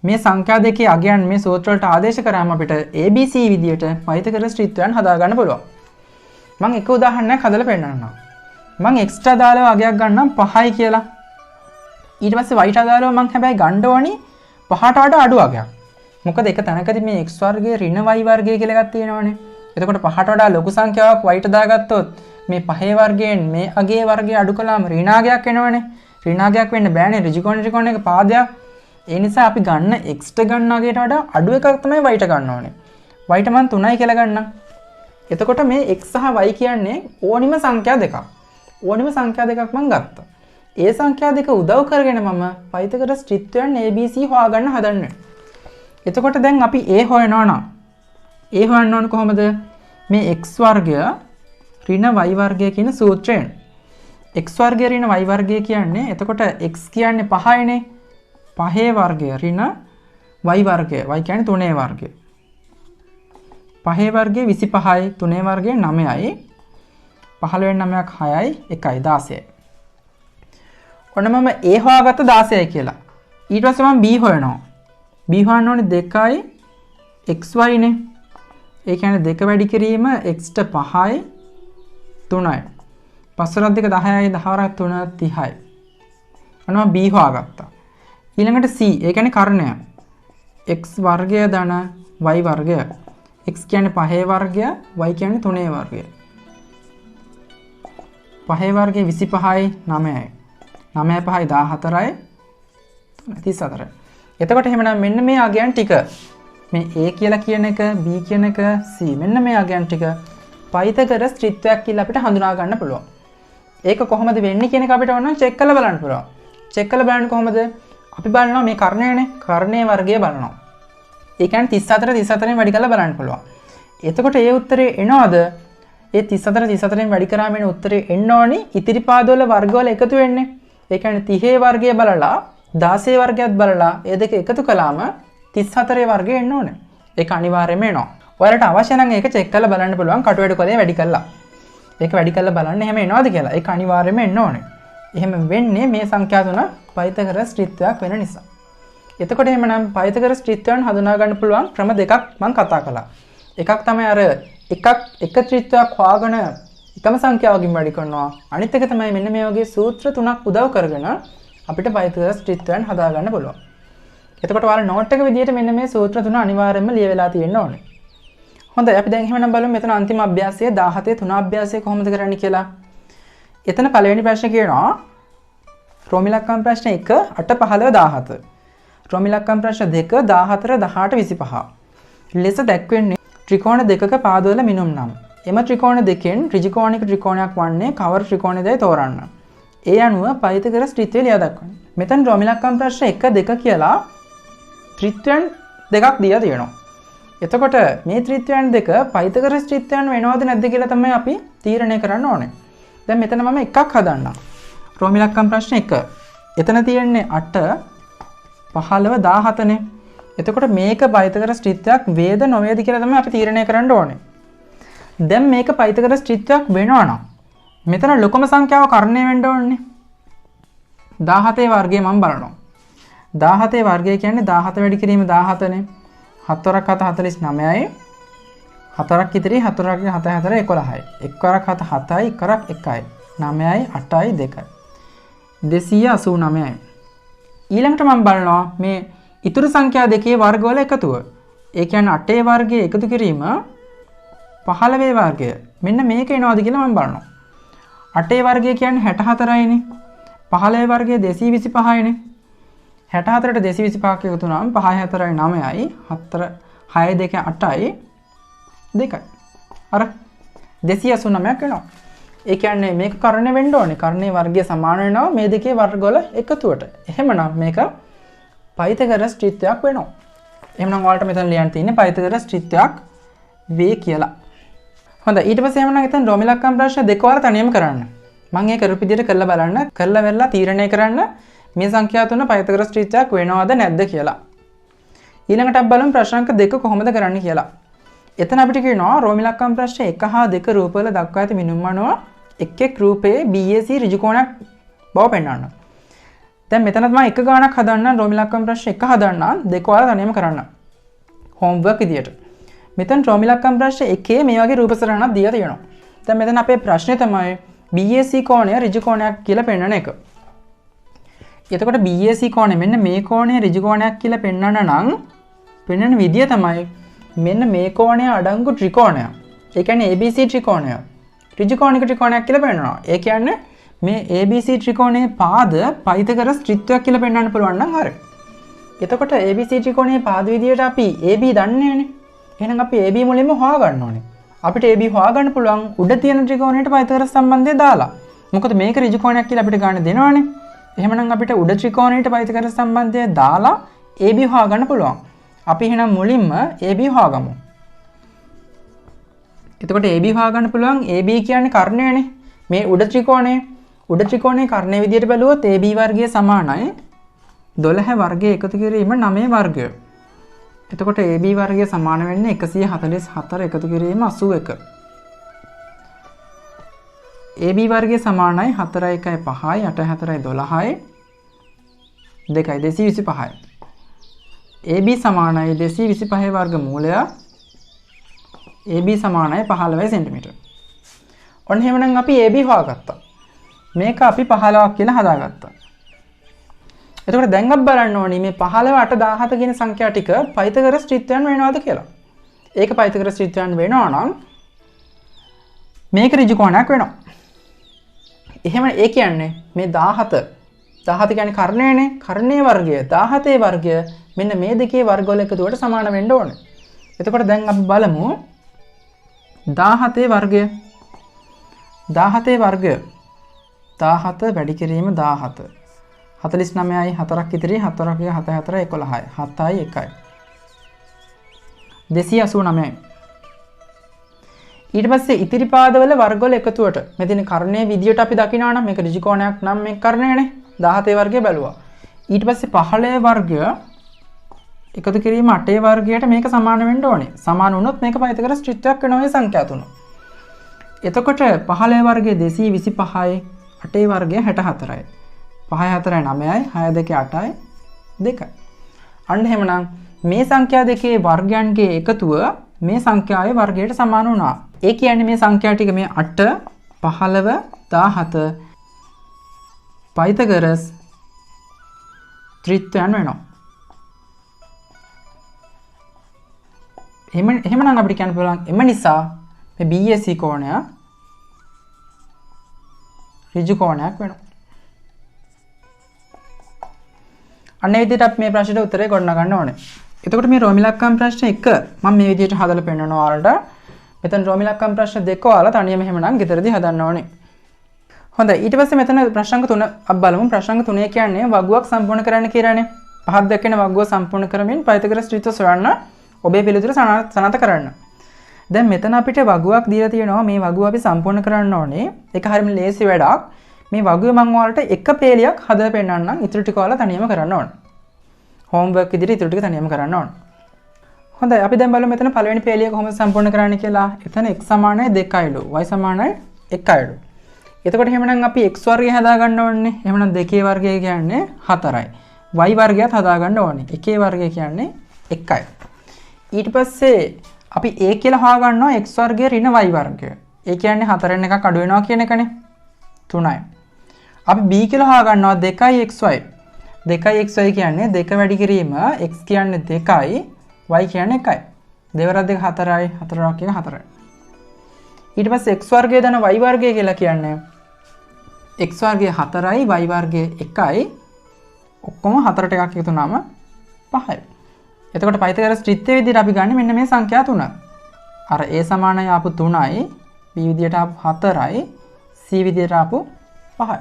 මේ සංඛ්‍යා දෙකේ අගයන් මේ සූත්‍ර වලට ආදේශ කරාම අපිට ABC විදියට පයිතගරස් ත්‍රිත්වයන් හදා ගන්න පුළුවන්. මම එක උදාහරණයක් හදලා පෙන්නන්නම්. මම x ට දාලා අගයක් ගන්නම් 5යි කියලා. ඊට පස්සේ y ට අදාළව මම හැබැයි ගන්න ඕනි 5ට වඩා අඩු වර්ගයක්. මොකද එක තැනකදී මේ x වර්ගය ඍණ y වර්ගය කියලා එකක් තියෙනවානේ. එතකොට 5ට වඩා ලොකු සංඛ්‍යාවක් y ට දාගත්තොත් මේ 5 වර්ගයෙන් මේ අගේ වර්ගය අඩු කළාම ඍණාගයක් එනවනේ. ඍණාගයක් වෙන්න බෑනේ ඍජුකෝණ එක පාදයක්. ඒ නිසා අපි ගන්න x ට ගන්න අගයට වඩා අඩු එකක් තමයි y ට ගන්න ඕනේ. y ට මම 3යි කියලා ගන්නම්. එතකොට මේ x සහ y කියන්නේ ඕනිම සංඛ්‍යා දෙකක්. ඕනිම සංඛ්‍යා දෙකක් මම ගත්තා. ඒ සංඛ්‍යා දෙක උදව් කරගෙන මම පයිතගොරස් ත්‍රිත්වයන් ABC හොයාගන්න හදන්නේ. එතකොට දැන් අපි A හොයනවා නම් A හොයන්න ඕන කොහොමද? මේ x වර්ගය ඍණ y වර්ගය කියන සූත්‍රයෙන්. x වර්ගය ඍණ y වර්ගය කියන්නේ එතකොට x කියන්නේ 5යිනේ. 5 වර්ගය ඍණ y වර්ගය. y කියන්නේ 3 වර්ගය. 5 වර්ගය 25යි 3 වර්ගය 9යි 15 වෙන 9ක් 6යි 1යි 16යි. ඔන්න මම A හොයාගත්ත 16යි කියලා. ඊට පස්සේ මම B හොයනවා. B හොයන්න ඕනේ 2යි xy නේ. ඒ කියන්නේ 2 වැඩි කිරීම x ට 5යි 3යි. 5 වරක් 2 10යි 10 වරක් 3 30යි. ඔන්න මම B හොයාගත්තා. ඊළඟට C ඒ කියන්නේ කර්ණය. x වර්ගය ධන y වර්ගය. x කියන්නේ 5 වර්ගය y කියන්නේ 3 වර්ගය. 5 වර්ගය 25යි 9යි. 9 5යි 14යි 34යි. එතකොට එහෙමනම් මෙන්න මේ අගයන් ටික මේ A කියලා කියන එක B කියන එක C මෙන්න මේ අගයන් ටික පයිතගොරස් ත්‍රිත්වයක් කියලා අපිට හඳුනා ගන්න පුළුවන්. ඒක කොහොමද වෙන්නේ කියන එක අපිට ඕන චෙක් කරලා බලන්න පුළුවන්. චෙක් කරලා බලන්න කොහොමද? අපි බලනවා මේ කර්ණයනේ. කර්ණයේ වර්ගය බලනවා. ඒ කියන්නේ 34න් වැඩි කරලා බලන්න පුළුවන්. එතකොට ඒ උත්තරේ එනවද? ඒ 34න් වැඩි කරාම එන උත්තරේ එන්න ඕනි ඉතිරි පාදවල වර්ගවල එකතු වෙන්නේ. ඒ කියන්නේ 30 වර්ගය බලලා 16 වර්ගයත් බලලා ඒ දෙක එකතු කළාම 34 වර්ගය එන්න ඕනේ. ඒක අනිවාර්යයෙන්ම එනවා. ඔයාලට අවශ්‍ය නම් ඒක චෙක් කරලා බලන්න පුළුවන් කටුවැඩ කොලේ වැඩි කරලා. ඒක වැඩි කරලා බලන්න එහෙම එනවද කියලා. ඒක අනිවාර්යයෙන්ම එන්න ඕනේ. එහෙම වෙන්නේ මේ සංඛ්‍යා තුන පයිතගොරස් ත්‍රිත්වයක් වෙන නිසා. එතකොට එහෙමනම් පයිතගොරස් ත්‍රිත්වයන් හඳුනා ගන්න පුළුවන් ක්‍රම දෙකක් මම කතා කළා. එකක් තමයි අර එක ත්‍රිත්වයක් හොයාගෙන එකම සංඛ්‍යාවකින් වැඩි කරනවා. අනිත් එක තමයි මෙන්න මේ වගේ සූත්‍ර තුනක් උදව් කරගෙන අපිට පයිතගොරස් ත්‍රිත්වයන් හදා ගන්න පුළුවන්. එතකොට ඔයාලා නෝට් එක විදියට මෙන්න මේ සූත්‍ර තුන අනිවාර්යයෙන්ම ලියවිලා තියෙන්න ඕනේ. හොඳයි අපි දැන් එහෙමනම් බලමු මෙතන අන්තිම අභ්‍යාසය 17 තුන අභ්‍යාසය කොහොමද කරන්නේ කියලා. එතන පළවෙනි ප්‍රශ්නේ කියනවා රෝම ඉලක්කම් ප්‍රශ්න 1 8 15 17. රෝම ඉලක්කම් ප්‍රශ්න 2 14 18 25. ලෙස දැක්වෙන්නේ ත්‍රිකෝණ දෙකක පාදවල මිනුම් නම්. එම ත්‍රිකෝණ දෙකෙන් ත්‍රිජිකෝණික ත්‍රිකෝණයක් වන්නේ කවර ත්‍රිකෝණයදයි තෝරන්න. ඒ අනුව පයිතගොරස් ත්‍රිත්වය ලියා දක්වන්න. මෙතන රෝම ඉලක්කම් ප්‍රශ්න 1 2 කියලා ත්‍රිත්වයන් දෙකක් දීලා තියෙනවා. එතකොට මේ ත්‍රිත්වයන් දෙක පයිතගොරස් ත්‍රිත්වයන් වෙනවද නැද්ද කියලා තමයි අපි තීරණය කරන්න ඕනේ. දැන් මෙතන මම එකක් හදන්නම්. රෝම ඉලක්කම් ප්‍රශ්න 1. එතන තියෙන්නේ 8 15 17නේ. එතකොට මේක පයිතගොරස් ත්‍රිත්වයක් වේද නොවේද කියලා තමයි අපි තීරණය කරන්න ඕනේ. දැන් මේක පයිතගොරස් ත්‍රිත්වයක් වෙනවා නම් මෙතන ලොකම සංඛ්‍යාව කර්ණය වෙන්න ඕනේ. 17 වර්ගය මම බලනවා. 17 වර්ගය කියන්නේ 17 වැඩි කිරීම 17නේ. 7 වරක් 7 49යි. 4ක් ඉතිරි 4ක් 7 4 11යි. 1 වරක් 7 7යි 1 වරක් 1යි. 9යි 8යි 2යි. 289යි. ඊළඟට මම බලනවා මේ ඉතුරු සංඛ්‍යා දෙකේ වර්ගවල එකතුව. ඒ කියන්නේ 8 වර්ගය එකතු කිරීම 15 වර්ගය. මෙන්න මේක එනවාද කියලා මම බලනවා. 8 වර්ගය කියන්නේ 64යිනේ. 15 වර්ගය 225යිනේ. 64ට 225ක් එකතු වුණාම 5 4යි 9යි 4 6 2 8යි 2යි. අර 289ක් වෙනවා. ඒ කියන්නේ මේක කර්ණය වෙන්න ඕනේ. කර්ණයේ වර්ගය සමාන වෙනවා මේ දෙකේ වර්ගවල එකතුවට. එහෙමනම් මේක පයිතගොරස් ත්‍රිත්වයක් වෙනවා. එහෙනම් ඔයාලට මෙතන ලියන්න තියෙන්නේ පයිතගොරස් ත්‍රිත්වයක් වේ කියලා. හොඳයි ඊට පස්සේ එහෙනම් එතන රෝම ඉලක්කම් ප්‍රශ්න දෙක වර තනියම කරන්න. මම ඒ කරපු විදිහට කරලා බලන්න. කරලා වෙලා තීරණය කරන්න මේ සංඛ්‍යා තුන පයිතගොරස් ත්‍රිත්වයක් වෙනවද නැද්ද කියලා. ඊළඟට අපි බලමු ප්‍රශ්නාංක 2 කොහොමද කරන්නේ කියලා. එතන අපිට කියනවා රෝම ඉලක්කම් ප්‍රශ්න 1 හා 2 රූපවල දක්වා ඇති මිනුම් අනුව එක් රූපයේ BAC ඍජුකෝණයක් බව පෙන්වන්න. දැන් මෙතනත් මම එක ගාණක් හදන්න රෝම ඉලක්කම් ප්‍රශ්න 1 හදන්න දෙක වර තනියම කරන්න. හෝම්වර්ක් විදියට. මෙතන රෝම ඉලක්කම් ප්‍රශ්න 1 මේ වගේ රූප සටහනක් දීලා තියෙනවා. දැන් මෙතන අපේ ප්‍රශ්නේ තමයි BAC කෝණය ඍජුකෝණයක් කියලා පෙන්වන එක. එතකොට BAC කෝණය මෙන්න මේ කෝණය ඍජු කෝණයක් කියලා පෙන්වන්න නම් පෙන්වන විදිය තමයි මෙන්න මේ කෝණය අඩංගු ත්‍රිකෝණයක්. ඒ කියන්නේ ABC ත්‍රිකෝණය. ඍජු කෝණික ත්‍රිකෝණයක් කියලා පෙන්වනවා. ඒ කියන්නේ මේ ABC ත්‍රිකෝණයේ පාද පයිතගරස් ත්‍රිත්වයක් කියලා පෙන්වන්න පුළුවන් නම් හරියි. එතකොට ABC ත්‍රිකෝණයේ පාද විදියට අපි AB දන්නේ නැනේ. එහෙනම් අපි AB මුලින්ම හොයාගන්න ඕනේ. අපිට AB හොයාගන්න පුළුවන් උඩ තියෙන ත්‍රිකෝණයට පයිතගරස් සම්බන්ධය දාලා. මොකද මේක ඍජු කෝණයක් කියලා අපිට ගන්න දෙනවනේ. එහෙමනම් අපිට උඩ ත්‍රිකෝණයට පයිතගරස් සම්බන්ධය දාලා AB හොයාගන්න පුළුවන්. අපි එහෙනම් මුලින්ම AB හොයාගමු. එතකොට AB හොයාගන්න පුළුවන් AB කියන්නේ කර්ණයනේ. මේ උඩ ත්‍රිකෝණයේ කර්ණය විදියට බැලුවොත් AB වර්ගය සමානයි 12 වර්ගය එකතු කිරීම 9 වර්ගය. එතකොට AB වර්ගය සමාන වෙන්නේ 144 එකතු කිරීම 81. AB වර්ගය සමානයි 4 1 5යි 8 4 12යි 2යි 225යි. AB සමානයි 225 වර්ග මූලය. AB සමානයි 15 සෙන්ටිමීටර්. ඔන්න එහෙමනම් අපි AB හොයාගත්තා. මේක අපි 15ක් කියලා හදාගත්තා. එතකොට දැන් අපි බලන්න ඕනේ මේ 15 8 17 කියන සංඛ්‍යා ටික පයිතගරස් ත්‍රිත්වයන් වෙනවද කියලා. ඒක පයිතගරස් ත්‍රිත්වයන් වෙනවා නම් මේක ඍජු කෝණයක් වෙනවා. එහෙම ඒ කියන්නේ මේ 17 කියන්නේ කර්ණයනේ. කර්ණයේ වර්ගය 17 වර්ගය මෙන්න මේ දෙකේ වර්ගවල එකතුවට සමාන වෙන්න ඕනේ. එතකොට දැන් අපි බලමු 17 වර්ගය 17 වැඩි කිරීම 17 49යි 4ක් ඉතිරි 4ක් 7 4 11යි 7යි 1යි 289යි. ඊට පස්සේ ඉතිරි පාදවල වර්ගවල එකතුවට මෙතන කර්ණයේ විදියට අපි දකිනවා නම් මේක ඍජු කෝණයක් නම් මේ කර්ණයනේ 17 වර්ගය බැලුවා. ඊට පස්සේ 15 වර්ගය එකතු කිරීම 8 වර්ගයට මේක සමාන වෙන්න ඕනේ. සමාන වුණොත් මේක පයිතගරස් ත්‍රිත්වයක් වෙනවා මේ සංඛ්‍යා තුන. එතකොට 15 වර්ගය 225යි 8 වර්ගය 64යි. 5 4 9යි 6 2 8යි 2යි. අන්න එහෙමනම් මේ සංඛ්‍යා දෙකේ වර්ගයන්ගේ එකතුව මේ සංඛ්‍යාවේ වර්ගයට සමාන වුණා. ඒ කියන්නේ මේ සංඛ්‍යා ටික මේ 8 15 17 පයිතගරස් ත්‍රිත්වයන් වෙනවා. එහෙමනම් අපිට කියන්න පුළුවන් එම නිසා මේ BAC කෝණය ඍජු කෝණයක් වෙනවා. අන්න ඒ විදිහට අපි මේ ප්‍රශ්නෙට උත්තරේ ගොඩනගන්න ඕනේ. එතකොට මේ රෝමිලක්කම් ප්‍රශ්න 1 මම මේ විදිහට හදලා පෙන්නනවා ඔයාලට. මෙතන රෝමිලක්කම් ප්‍රශ්න 2 ඔයාලා තනියම එහෙමනම් ගෙදරදී හදන්න ඕනේ. හොඳයි ඊට පස්සේ මෙතන ප්‍රශ්නාංක 3 අපි බලමු. ප්‍රශ්නාංක 3 කියන්නේ වගුවක් සම්පූර්ණ කරන්න කියලානේ. පහක් දැක්කෙන වගුව සම්පූර්ණ කරමින් පයිතගරස් ත්‍රිත්ව සොයන්න ඔබේ පිළිතුර සනාථ කරන්න. දැන් මෙතන අපිට වගුවක් දීලා තියෙනවා. මේ වගුව අපි සම්පූර්ණ කරන්න ඕනේ. ඒක හරියම ලේසි වැඩක්. මේ වගුවේ මම ඔයාලට එක පේලියක් හදලා පෙන්නන්නම්. ඉතුරු ටික ඔයාලා තනියම කරන්න ඕනේ. හෝම්වර්ක් විදිහට ඉතුරු ටික තනියම කරන්න ඕනේ. හොඳයි අපි දැන් බලමු මෙතන පළවෙනි පේලිය කොහොමද සම්පූර්ණ කරන්නේ කියලා. එතන x සමානයි 2යිලු y සමානයි 1යිලු. එතකොට එහෙමනම් අපි x වර්ගය හදා ගන්න ඕනේ. එහෙමනම් 2 වර්ගය කියන්නේ 4යි. y වර්ගයත් හදා ගන්න ඕනේ. 1 වර්ගය කියන්නේ 1යි. ඊට පස්සේ අපි a කියලා හොයාගන්නවා x වර්ගය ඍණ y වර්ගය. ඒ කියන්නේ 4න් එකක් අඩු වෙනවා කියන එකනේ. 3යි. අපි b කියලා හොයාගන්නවා 2xy. 2xy කියන්නේ 2 වැඩි කිරීම x කියන්නේ 2යි y කියන්නේ 1යි. 2 වරක් 2 4යි 4 වරක් 1 4යි. ඊට පස්සේ x වර්ගය දන y වර්ගය කියලා කියන්නේ x වර්ගය 4යි y වර්ගය 1යි. ඔක්කොම 4ට එකක් එකතු වුනම 5යි. එතකොට පයිතගරස් ත්‍රිත්වය විදිහට අපි ගන්න මෙන්න මේ සංඛ්‍යා තුන. අර a සමානයි ආපු 3යි, b විදිහට ආපු 4යි, c විදිහට ආපු 5යි.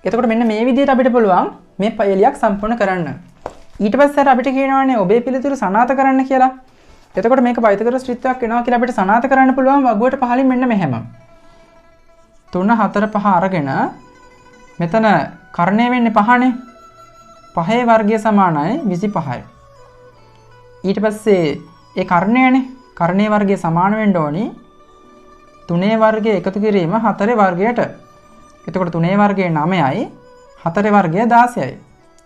එතකොට මෙන්න මේ විදිහට අපිට පුළුවන් මේ පේලියක් සම්පූර්ණ කරන්න. ඊට පස්සේ අපිට කියනවානේ ඔබේ පිළිතුරු සනාථ කරන්න කියලා. එතකොට මේක පයිතගරස් ත්‍රිත්වයක් වෙනවා කියලා අපිට සනාථ කරන්න පුළුවන් වගුවට පහලින් මෙන්න මෙහෙම. 3 4 5 අරගෙන මෙතන කර්ණය වෙන්නේ 5නේ. 5 වර්ගය සමානයි 25යි. ඊට පස්සේ ඒ කර්ණයනේ කර්ණයේ වර්ගය සමාන වෙන්න ඕනි 3 වර්ගය එකතු කිරීම 4 වර්ගයට. එතකොට 3 වර්ගය 9යි 4 වර්ගය 16යි.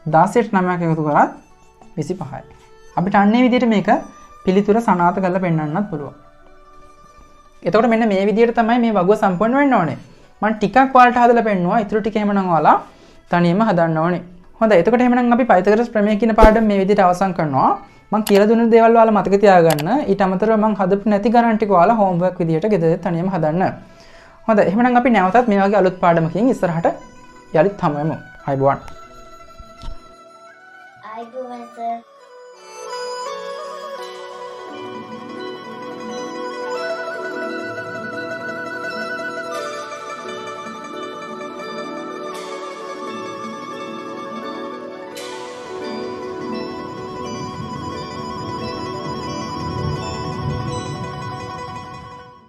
16ට 9ක් එකතු කරත් 25යි. අපිට අන්නේ විදිහට මේක පිළිතුර සනාථ කරලා පෙන්වන්නත් පුළුවන්. එතකොට මෙන්න මේ විදිහට තමයි මේ වගුව සම්පූර්ණ වෙන්න ඕනේ. මම ටිකක් ඔයාලට හදලා පෙන්නුවා. ඊටු ටික එහෙමනම් ඔයාලා තනියම හදන්න ඕනේ. හොඳයි. එතකොට එහෙනම් අපි පයිතගොරස් ප්‍රමේය කියන පාඩම මේ විදිහට අවසන් කරනවා. මම කියලා දුන්න දේවල් ඔයාලා මතක තියාගන්න. ඊට අමතරව මම හදපු නැති ගණන් ටික ඔයාලා හෝම්වර්ක් විදිහට ගෙදර තනියම හදන්න. හොඳයි. එහෙනම් අපි නැවතත් මේ වගේ අලුත් පාඩමකින් ඉස්සරහට යලිත් හමු වෙමු. ආයුබෝවන්.